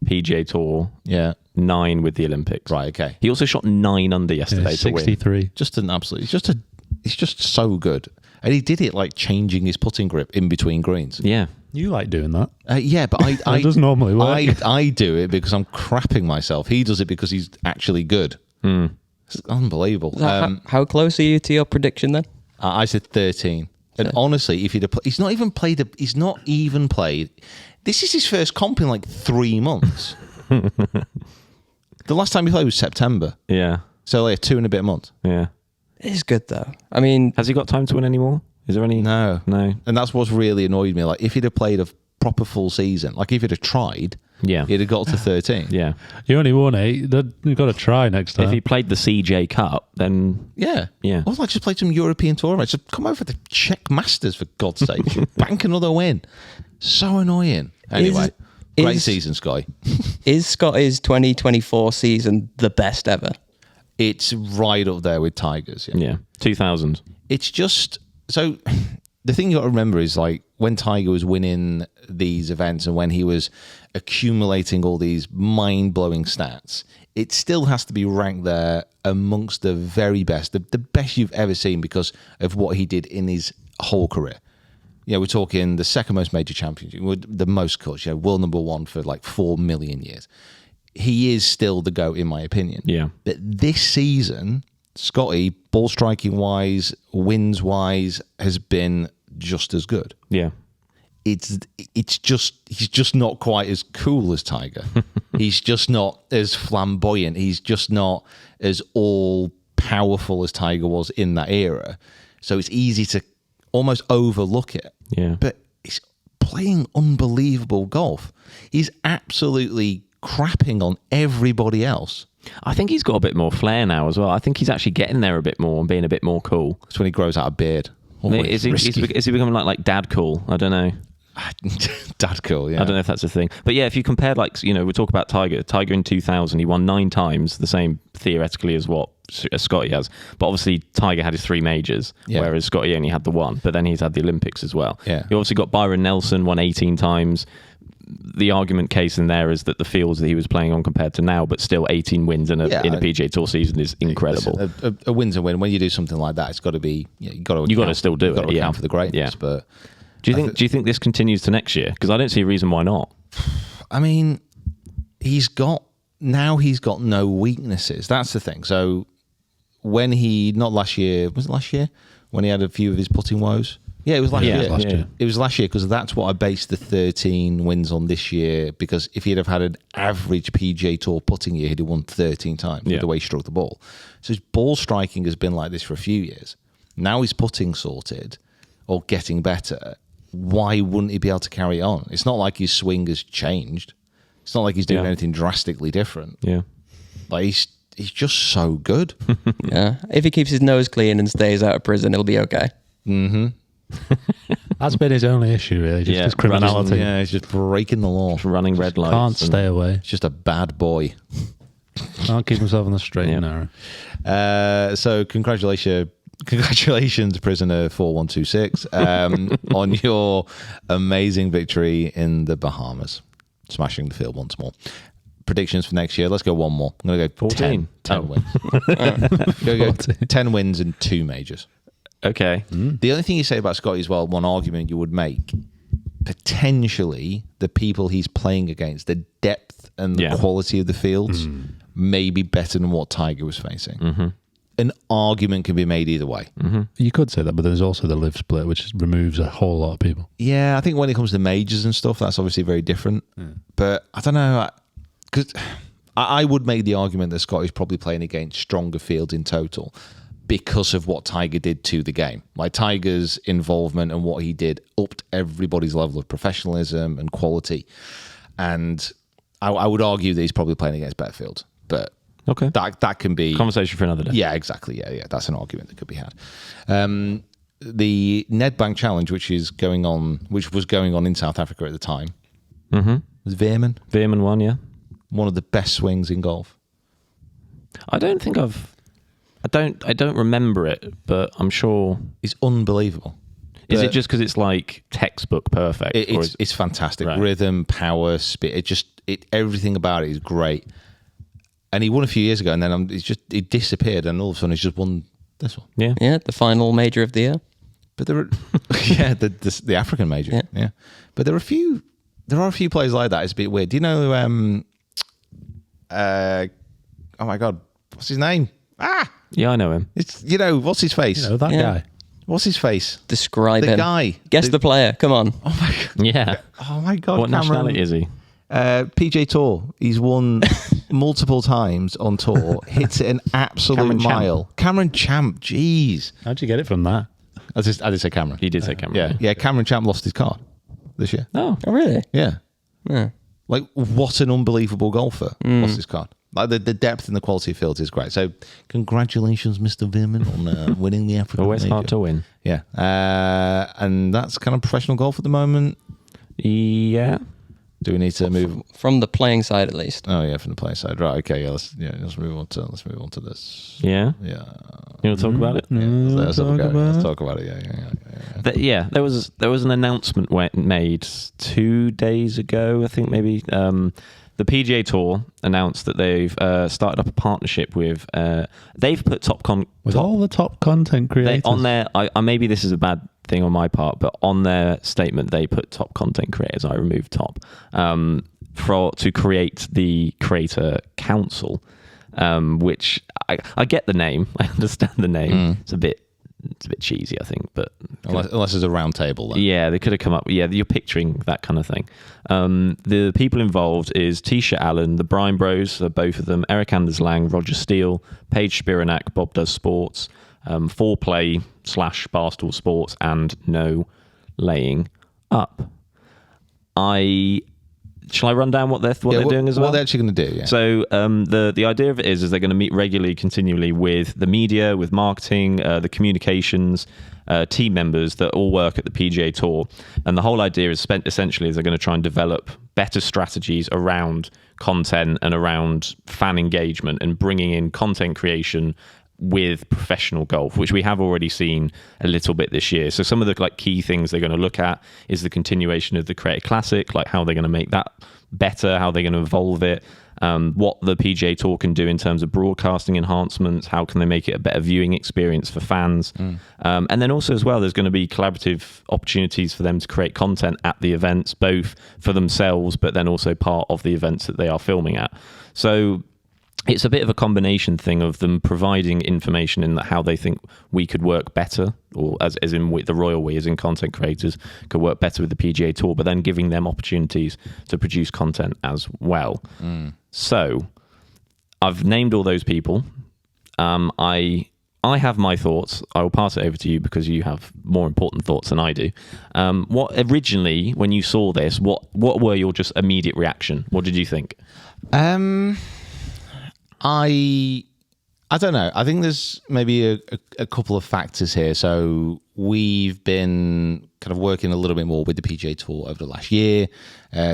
PGA Tour, Yeah. 9 with the Olympics. Right. Okay. He also shot 9 under yesterday to win. 63. Just an absolute. He's just so good, and he did it like changing his putting grip in between greens. Yeah. You like doing that. Yeah, but I doesn't normally work. I do it because I'm crapping myself. He does it because he's actually good. It's unbelievable. So how close are you to your prediction then? I said 13. And honestly, if he'd have he's not even played. This is his first comp in like 3 months. The last time he played was September. Yeah. So like 2 and a bit months. Yeah. It is good though. I mean, Has he got time to win anymore? Is there any? No. No. And that's what's really annoyed me. Like if he'd have played a proper full season, like if he'd have tried, Yeah. he'd have got to 13. Yeah. You only won 8. You've got to try next time. If he played the CJ Cup, then Yeah. Yeah. Or like just played some European tournaments. Just come over to Czech Masters for God's sake. Bank another win. So annoying. Anyway, great season, Sky. is Scottie's 2024 season the best ever? It's right up there with Tigers. Yeah. yeah, 2000. It's just so the thing you got to remember is like when Tiger was winning these events and when he was accumulating all these mind-blowing stats, it still has to be ranked there amongst the very best, the best you've ever seen because of what he did in his whole career. Yeah, we're talking the second most major championship, the most cuts, world number 1 for like 4 million years. He is still the GOAT in my opinion. Yeah. But this season, Scottie, ball striking wise, wins wise, has been just as good. Yeah. It's just he's just not quite as cool as Tiger. He's just not as flamboyant. He's just not as all powerful as Tiger was in that era. So it's easy to almost overlook it. Yeah. But he's playing unbelievable golf. He's absolutely crapping on everybody else. I think he's got a bit more flair now as well. I think he's actually getting there a bit more and being a bit more cool. It's when he grows out a beard. Is he becoming like dad cool? I don't know. Dad cool, yeah. I don't know if that's a thing. But yeah, if you compare, like, we talk about Tiger in 2000, he won 9 times, the same theoretically as what Scottie has. But obviously Tiger had his 3 majors, whereas Scottie only had the 1. But then he's had the Olympics as well. Yeah. You obviously got Byron Nelson, won 18 times. The argument case in there is that the fields that he was playing on compared to now, but still 18 wins in a PGA Tour season is incredible. A win's a win. When you do something like that, it's got to be. You got to still do it. Got to account for the greatness. Yeah. But do you think this continues to next year? Because I don't see a reason why not. I mean, he's got no weaknesses. That's the thing. So when not last year, was it last year when he had a few of his putting woes? Yeah, it was last Yeah, year. last year. It was last year because that's what I based the 13 wins on this year. Because if he'd have had an average PGA Tour putting year, he'd have won 13 times with the way he struck the ball. So his ball striking has been like this for a few years. Now he's putting sorted or getting better. Why wouldn't he be able to carry on? It's not like his swing has changed. It's not like he's doing anything drastically different. Yeah. Like he's just so good. Yeah. If he keeps his nose clean and stays out of prison, he'll be okay. That's been his only issue, really. Just his criminality. Yeah, he's just breaking the law. Just running red lights. Can't stay away. He's just a bad boy. Can't keep himself on the straight and narrow. So congratulations, prisoner 4126, on your amazing victory in the Bahamas, smashing the field once more. Predictions for next year. Let's go one more. I'm going to go 14. 10 wins. Go 10 wins and 2 majors. Okay. The only thing you say about Scottie as well, one argument you would make, potentially the people he's playing against, the depth and the quality of the fields may be better than what Tiger was facing. An argument can be made either way. You could say that, but there's also the live split, which removes a whole lot of people. Yeah, I think when it comes to majors and stuff, that's obviously very different. But I don't know, because I would make the argument that Scottie's probably playing against stronger fields in total because of what Tiger did to the game. Like Tiger's involvement and what he did upped everybody's level of professionalism and quality. And I would argue that he's probably playing against better fields. But Okay. that can be... Conversation for another day. Yeah, exactly. Yeah. That's an argument that could be had. The Nedbank Challenge, which was going on in South Africa at the time, was Veerman. Veerman won, yeah. One of the best swings in golf. I don't remember it, but I'm sure. It's unbelievable. Is it just because it's like textbook perfect? It's fantastic. Right. Rhythm, power, speed. Everything about it is great. And he won a few years ago, and then he disappeared, and all of a sudden he's just won this one. Yeah. Yeah, the final major of the year. But there are, the African major. Yeah. But there are a few players like that. It's a bit weird. Do you know? Oh my God, what's his name? Yeah, I know him. It's what's his face? You know, that guy. What's his face? Describe The him. guy. Guess the player. Come on. Oh my God. Yeah. Oh my God. What nationality is he? PGA Tour. He's won multiple times on tour. Hits it an absolute mile. Cameron Champ. Jeez. How'd you get it from that? I did say Cameron. He did say Cameron. Yeah. Cameron Champ lost his card this year. Oh. Oh, really? Yeah. Yeah. Like, what an unbelievable golfer. Lost his card. Like, the depth and the quality of fields is great. So, congratulations, Mr. Veerman, on winning the African Always major. hard to win. Yeah. And that's kind of professional golf at the moment. Yeah. Do we need to move? From the playing side, at least. Oh yeah, from the play side, right? Okay, let's move on to this. Yeah. Yeah. You want to talk about it? Let's talk about it. Yeah. There was an announcement made 2 days ago, I think maybe. The PGA Tour announced that they've started up a partnership with. They've put all the top content creators on there. Maybe this is a bad thing on my part, but on their statement they put top content creators. I removed top to create the Creator Council, which I get the name. I understand the name. It's a bit cheesy, I think, but unless it's a round table, then. Yeah, they could have come up. Yeah, you're picturing that kind of thing. The people involved is Tisha Allen, the Bryan Bros, both of them, Eric Anders Lang, Roger Steele, Paige Spiranak, Bob Does Sports, 4Play / Barstool Sports, and No Laying Up. Shall I run down what they're doing as well? What they're actually going to do, yeah. So the idea of it is they're going to meet regularly, continually with the media, with marketing, the communications, team members that all work at the PGA Tour. And the whole idea is essentially they're going to try and develop better strategies around content and around fan engagement and bringing in content creation with professional golf, which we have already seen a little bit this year. So some of the key things they're going to look at is the continuation of the Creator Classic, like how they're going to make that better, how they're going to evolve it, what the PGA Tour can do in terms of broadcasting enhancements, how can they make it a better viewing experience for fans. And then also as well, there's going to be collaborative opportunities for them to create content at the events, both for themselves, but then also part of the events that they are filming at. So it's a bit of a combination thing of them providing information in how they think we could work better, or as in the royal we, as in content creators, could work better with the PGA Tour, but then giving them opportunities to produce content as well. So I've named all those people. I have my thoughts. I will pass it over to you because you have more important thoughts than I do. What originally, when you saw this, what were your just immediate reaction? What did you think? I don't know. I think there's maybe a couple of factors here. So we've been kind of working a little bit more with the PGA Tour over the last year,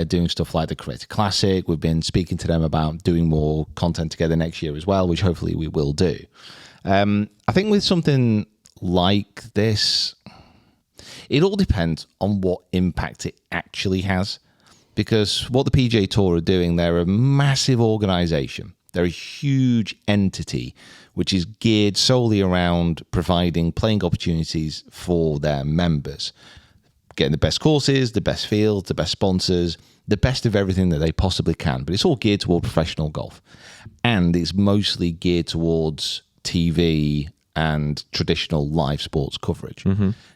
doing stuff like the Creator Classic. We've been speaking to them about doing more content together next year as well, which hopefully we will do. I think with something like this, it all depends on what impact it actually has. Because what the PGA Tour are doing, they're a massive organisation. They're a huge entity which is geared solely around providing playing opportunities for their members, getting the best courses, the best fields, the best sponsors, the best of everything that they possibly can. But it's all geared toward professional golf. And it's mostly geared towards TV and traditional live sports coverage.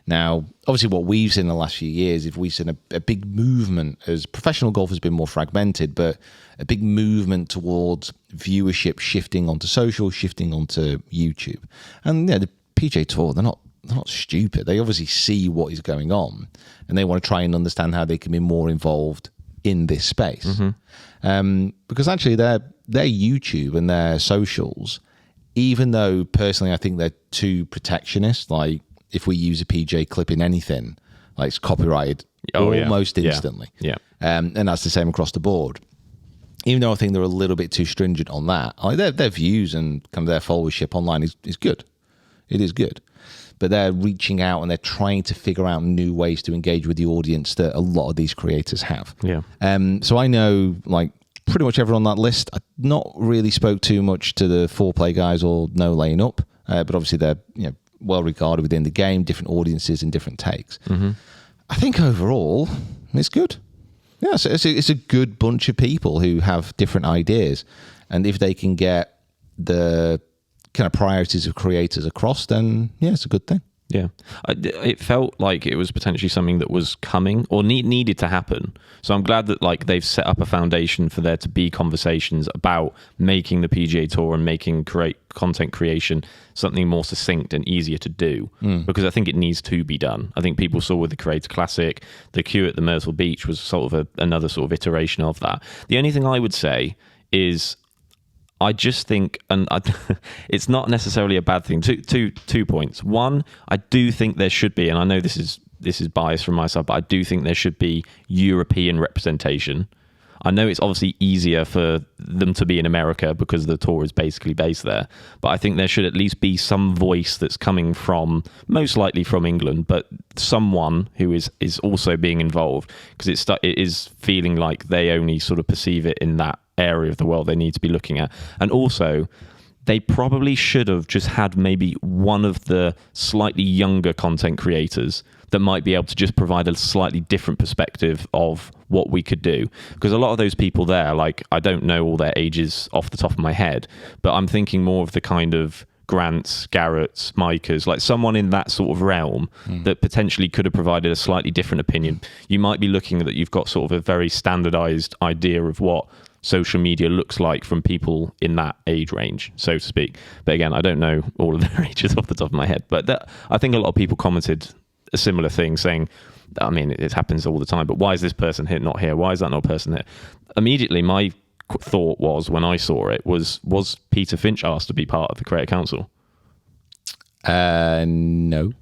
Now, obviously what we've seen in the last few years, if we've seen a big movement, as professional golf has been more fragmented, but a big movement towards viewership shifting onto social, shifting onto YouTube. And the PGA Tour, they're not stupid. They obviously see what is going on and they want to try and understand how they can be more involved in this space. Because actually their YouTube and their socials, even though personally I think they're too protectionist, like if we use a PJ clip in anything, like it's copyrighted almost instantly. And that's the same across the board. Even though I think they're a little bit too stringent on that, their views and kind of their followership online is good. It is good. But they're reaching out and they're trying to figure out new ways to engage with the audience that a lot of these creators have. So I know, like, pretty much everyone on that list. I not really spoke too much to the 4Play guys or No Laying Up, but obviously they're well regarded within the game, different audiences and different takes. I think overall it's good. Yeah, so it's a good bunch of people who have different ideas, and if they can get the kind of priorities of creators across, then it's a good thing. It felt like it was potentially something that was coming or needed to happen. So I'm glad that they've set up a foundation for there to be conversations about making the PGA Tour and making content creation something more succinct and easier to do, because I think it needs to be done. I think people saw with the Creator Classic, the queue at the Myrtle Beach was sort of another sort of iteration of that. The only thing I would say is I just think, and it's not necessarily a bad thing. Two points. One, I do think there should be, and I know this is bias from my side, but I do think there should be European representation. I know it's obviously easier for them to be in America because the tour is basically based there, but I think there should at least be some voice that's coming from, most likely from England, but someone who is also being involved, because it is feeling like they only sort of perceive it in that area of the world they need to be looking at. And also, they probably should have just had maybe one of the slightly younger content creators that might be able to just provide a slightly different perspective of what we could do. Because a lot of those people there, I don't know all their ages off the top of my head, but I'm thinking more of the kind of Grants, Garretts, Micahs, like someone in that sort of realm that potentially could have provided a slightly different opinion. You might be looking at that you've got sort of a very standardized idea of what social media looks like from people in that age range, so to speak. But again, I don't know all of their ages off the top of my head. But I think a lot of people commented a similar thing, saying, I mean, it happens all the time, but why is this person here, not here? Why is that not person here? Immediately, my thought was, when I saw it, was Peter Finch asked to be part of the Creator Council? No.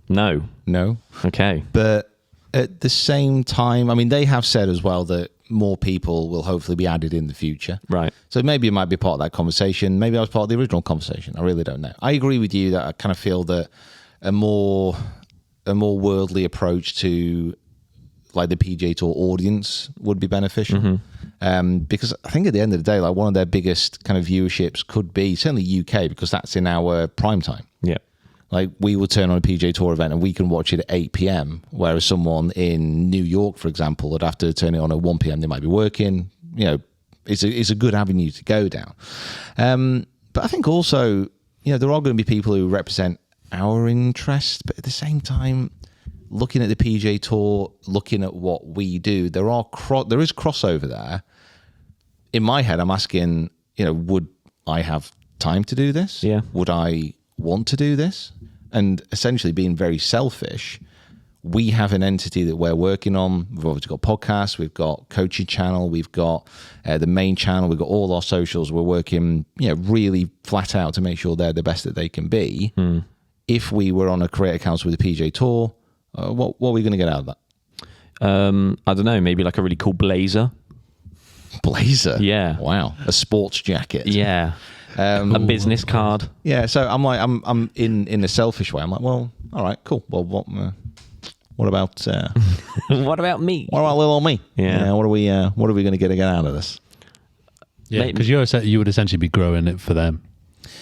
Okay. But at the same time, I mean, they have said as well that more people will hopefully be added in the future. Right. So maybe it might be part of that conversation. Maybe I was part of the original conversation. I really don't know. I agree with you that I kind of feel that a more worldly approach to like the PGA Tour audience would be beneficial. Because I think at the end of the day, like one of their biggest kind of viewerships could be certainly UK, because that's in our prime time. Yeah. Like we will turn on a PGA Tour event and we can watch it at 8 p.m. Whereas someone in New York, for example, would have to turn it on at 1 p.m. They might be working, is a good avenue to go down. But I think also, there are going to be people who represent our interest, but at the same time, looking at the PGA Tour, looking at what we do, there is crossover there. In my head, I'm asking, would I have time to do this? Yeah. Would I want to do this? And essentially being very selfish, we have an entity that we're working on. We've obviously got podcasts, we've got coaching channel, we've got the main channel, we've got all our socials. We're working, really flat out to make sure they're the best that they can be. If we were on a creator council with the PGA Tour, what are we going to get out of that? I don't know, maybe like a really cool blazer. Blazer? Yeah. Wow. A sports jacket. Yeah. A business card. Yeah. So I'm like, I'm in a selfish way. I'm like, well, all right, cool. Well, what about What about me? what about little old me? Yeah. What are we going to get out of this? Yeah, because you would essentially be growing it for them.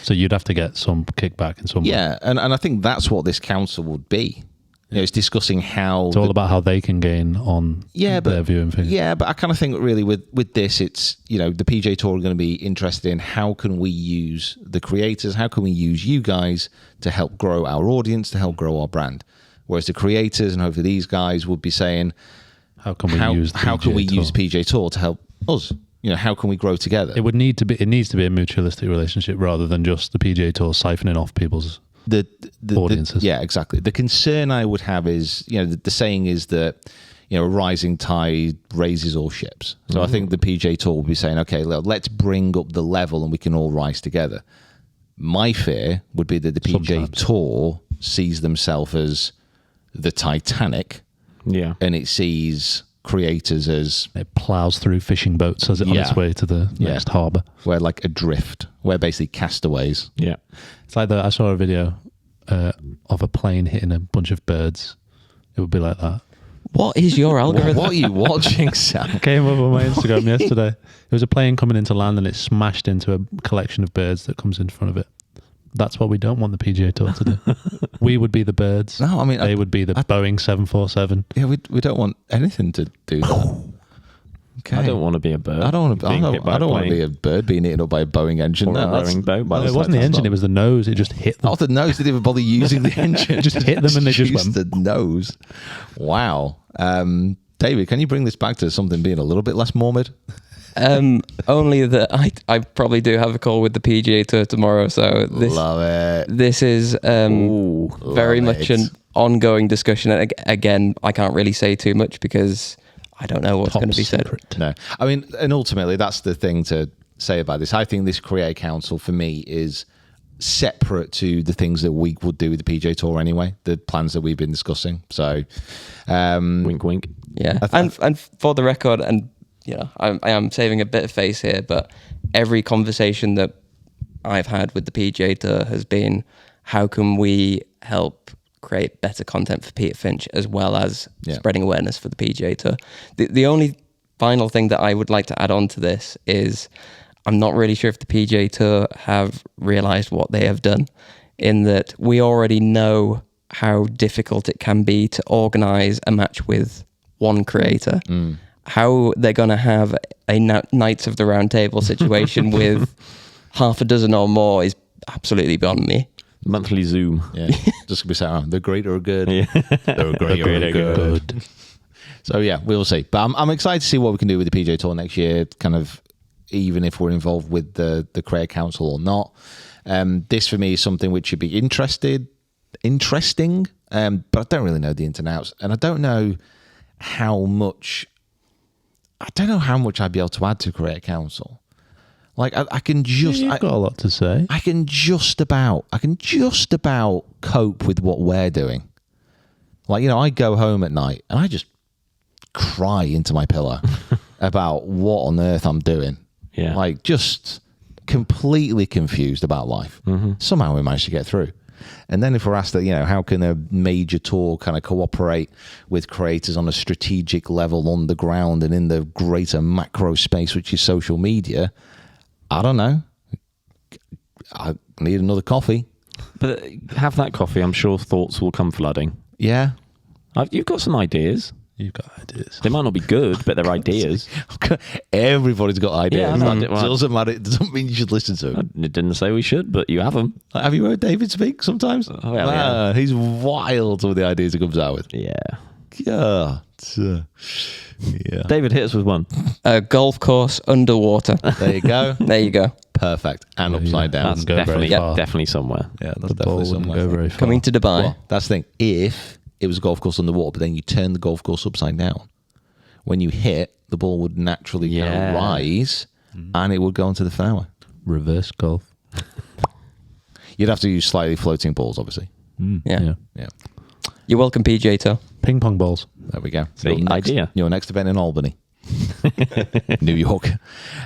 So you'd have to get some kickback in some way. Yeah, and I think that's what this council would be. It's discussing how It's all about how they can gain on their viewing figures. Yeah, but I kind of think really with this, it's, the PGA Tour are going to be interested in how can we use the creators, how can we use you guys to help grow our audience, to help grow our brand. Whereas the creators and hopefully these guys would be saying, how can we use the PGA Tour to help us? How can we grow together? It needs to be a mutualistic relationship rather than just the PGA Tour siphoning off people's audiences. Yeah, exactly. The concern I would have is, the saying is that, a rising tide raises all ships. So I think the PGA Tour will be saying, okay, let's bring up the level and we can all rise together. My fear would be that the PGA Tour sees themselves as the Titanic, and it sees creators as it plows through fishing boats as it on its way to the next harbour. We're like adrift. We're basically castaways. Yeah. It's like I saw a video of a plane hitting a bunch of birds. It would be like that. What is your algorithm? What are you watching, Sam? Came up on my Instagram yesterday. It was a plane coming into land and it smashed into a collection of birds that comes in front of it. That's what we don't want the PGA Tour to do. We would be the birds. No, I mean, they would be the Boeing 747. Yeah, we don't want anything to do that. Okay. I don't want to be a bird. I don't want to be a bird being eaten up by a Boeing engine. Or a rowing boat. No, it wasn't the engine, it was the nose. It just hit them. Oh, the nose. They didn't even bother using the engine. It just hit them and they just went. The nose. Wow. David, can you bring this back to something being a little bit less morbid? Only that I probably do have a call with the PGA Tour tomorrow, so Love it. This is very much an ongoing discussion. And again, I can't really say too much because I don't know what's going to be said. No, I mean, and ultimately, that's the thing to say about this. I think this Creator Council for me is separate to the things that we would do with the PGA Tour anyway. The plans that we've been discussing. So, wink, wink. Yeah, and for the record, and I am saving a bit of face here, but every conversation that I've had with the PGA Tour has been, how can we help create better content for Peter Finch as well as spreading awareness for the PGA Tour. The only final thing that I would like to add on to this is I'm not really sure if the PGA Tour have realized what they have done, in that we already know how difficult it can be to organize a match with one creator. How they're going to have a Knights of the Round Table situation with half a dozen or more is absolutely beyond me. Monthly Zoom. Yeah, just gonna be saying, the greater are good. Yeah. They're greater are good. So yeah, we'll see. But I'm excited to see what we can do with the PGA Tour next year. Kind of, even if we're involved with the Creator Council or not. This for me is something which should be interesting. But I don't really know the ins and outs, and I don't know how much I'd be able to add to Creator Council. Like I can just, you've got a lot to say. I can just about cope with what we're doing. Like, I go home at night and I just cry into my pillow about what on earth I'm doing. Yeah. Like, just completely confused about life. Somehow we managed to get through. And then if we're asked that, how can a major tour kind of cooperate with creators on a strategic level on the ground and in the greater macro space, which is social media, I don't know. I need another coffee. But have that coffee. I'm sure thoughts will come flooding. Yeah. You've got some ideas. You've got ideas. They might not be good, but they're ideas. Everybody's got ideas. Yeah, It doesn't matter. It doesn't mean you should listen to them. It didn't say we should, but you have them. Have you heard David speak sometimes? Oh, yeah. He's wild with the ideas he comes out with. Yeah. Yeah. Yeah. David, hit us with one. A golf course underwater. There you go. There you go. Perfect. And upside down. That's go very definitely, far. definitely somewhere. Yeah, that's The ball definitely wouldn't somewhere. go very far. Coming to Dubai. Well, that's the thing. If it was a golf course on the water, but then you turn the golf course upside down, when you hit, the ball would naturally kind of rise and it would go into the fairway. Reverse golf. You'd have to use slightly floating balls, obviously. Yeah. Yeah. You're welcome, PGA Tour. Ping pong balls. There we go. See, idea. Your next event in Albany. New York.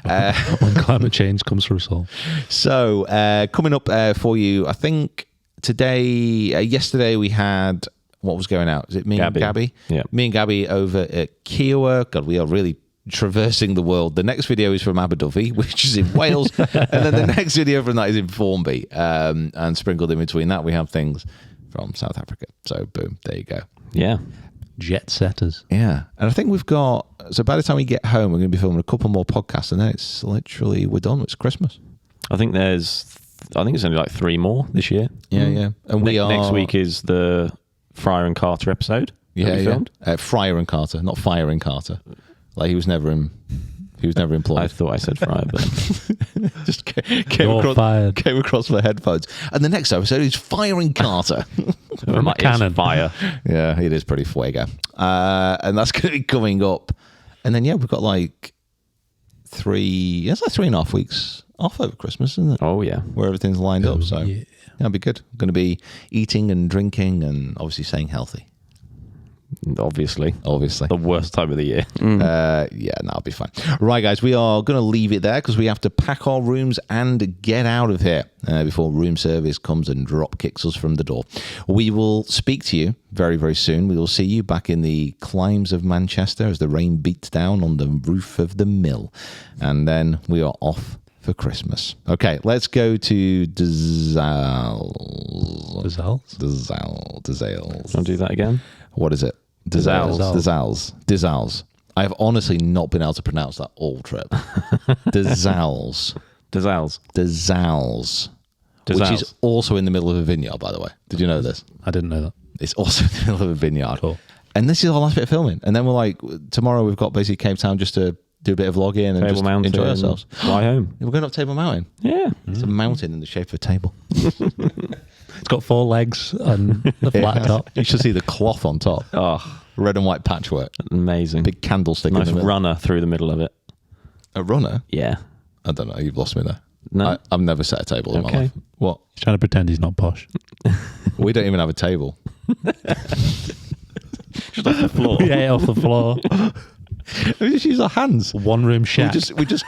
When climate change comes for us all. So, coming up for you, I think yesterday we had, what was going out? Is it me and Gabby? Yeah. Me and Gabby over at Kiowa. God, we are really traversing the world. The next video is from Abu Dhabi, which is in Wales. And then the next video from that is in Formby. And sprinkled in between that, we have things from South Africa. So, boom, there you go. Yeah. Jet setters. Yeah. And I think we've got, so by the time we get home, we're going to be filming a couple more podcasts, and then it's literally, we're done. It's Christmas. I think it's only like 3 more this year. Yeah, yeah. And we are next week is the Fryer and Carter episode. that we filmed. Fryer and Carter, not Fire and Carter. Like he was never employed. I thought I said Fryer, but Just came across my headphones. And the next episode is Fire and Carter. it's cannon. fire. Yeah, it is pretty fuego. And that's going to be coming up. And then, yeah, we've got like 3.5 weeks off over Christmas, isn't it? Oh yeah, Where everything's lined up. So yeah. that'll be good. Going to be eating and drinking and obviously staying healthy. obviously The worst time of the year. Yeah, that'll be fine. Right, guys, we are going to leave it there because we have to pack our rooms and get out of here before room service comes and drop kicks us from the door. We will speak to you very, very soon. We will see you back in the climes of Manchester as the rain beats down on the roof of the mill. And then we are off for Christmas. Okay, let's go to Dazals. Want to do that again? What is it? Dazals. I have honestly not been able to pronounce that all trip. Dazals. Which is also in the middle of a vineyard, by the way. Did you know this? I didn't know that. It's also in the middle of a vineyard. Cool. And this is our last bit of filming. And then we're like, tomorrow we've got basically Cape Town just to do a bit of vlogging and Table just Mountain, enjoy ourselves. Fly home. We're going up Table Mountain. Yeah. It's a mountain in the shape of a table. It's got 4 legs and the flat top. You should see the cloth on top. Oh, Red and white patchwork. amazing. Big candlestick nice in the middle. runner through the middle of it. A runner? Yeah. I don't know. You've lost me there. No. I've never set a table in my Okay. life. What? He's trying to pretend he's not posh. We don't even have a table. Just off the floor. Yeah, off the floor. We just use our hands. One room shack.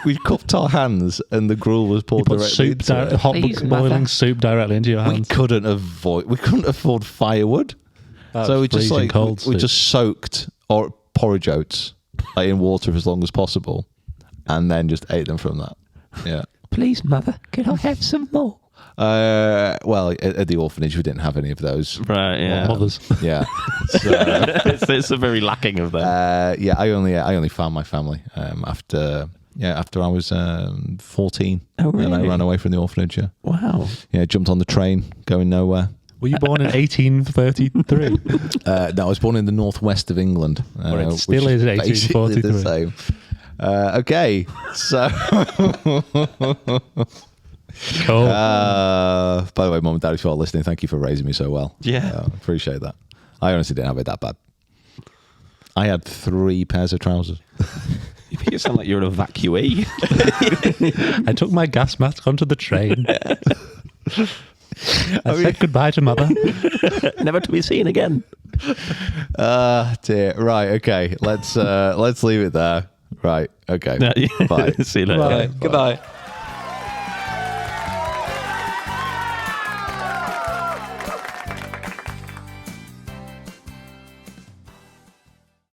We cupped our hands and the gruel was poured Put directly soup into it. hot Please, boiling mother. soup directly into your We hands. couldn't afford firewood. So we just freezing cold we soup. just soaked our porridge oats in water for as long as possible and then just ate them from that. Yeah. Please, mother, can I have some more? Well, at the orphanage we didn't have any of those. Right, yeah. Mothers. Yeah. So, it's a very lacking of them. I only found my family after I was 14. Oh, And I really? ran away from the orphanage. Yeah. Wow. Yeah, jumped on the train, going nowhere. Were you born in 1833? No, I was born in the northwest of England. Or it which still is basically the 1843. same. Okay, so Cool. by the way, Mum and Dad, if you are listening, thank you for raising me so well. Yeah. Appreciate that. I honestly didn't have it that bad. I had 3 pairs of trousers. You make it sound like you're an evacuee. I took my gas mask onto the train. I said goodbye to mother. Never to be seen again. Dear. Right. Okay. Let's leave it there. Right. Okay. Bye. See you later. Goodbye.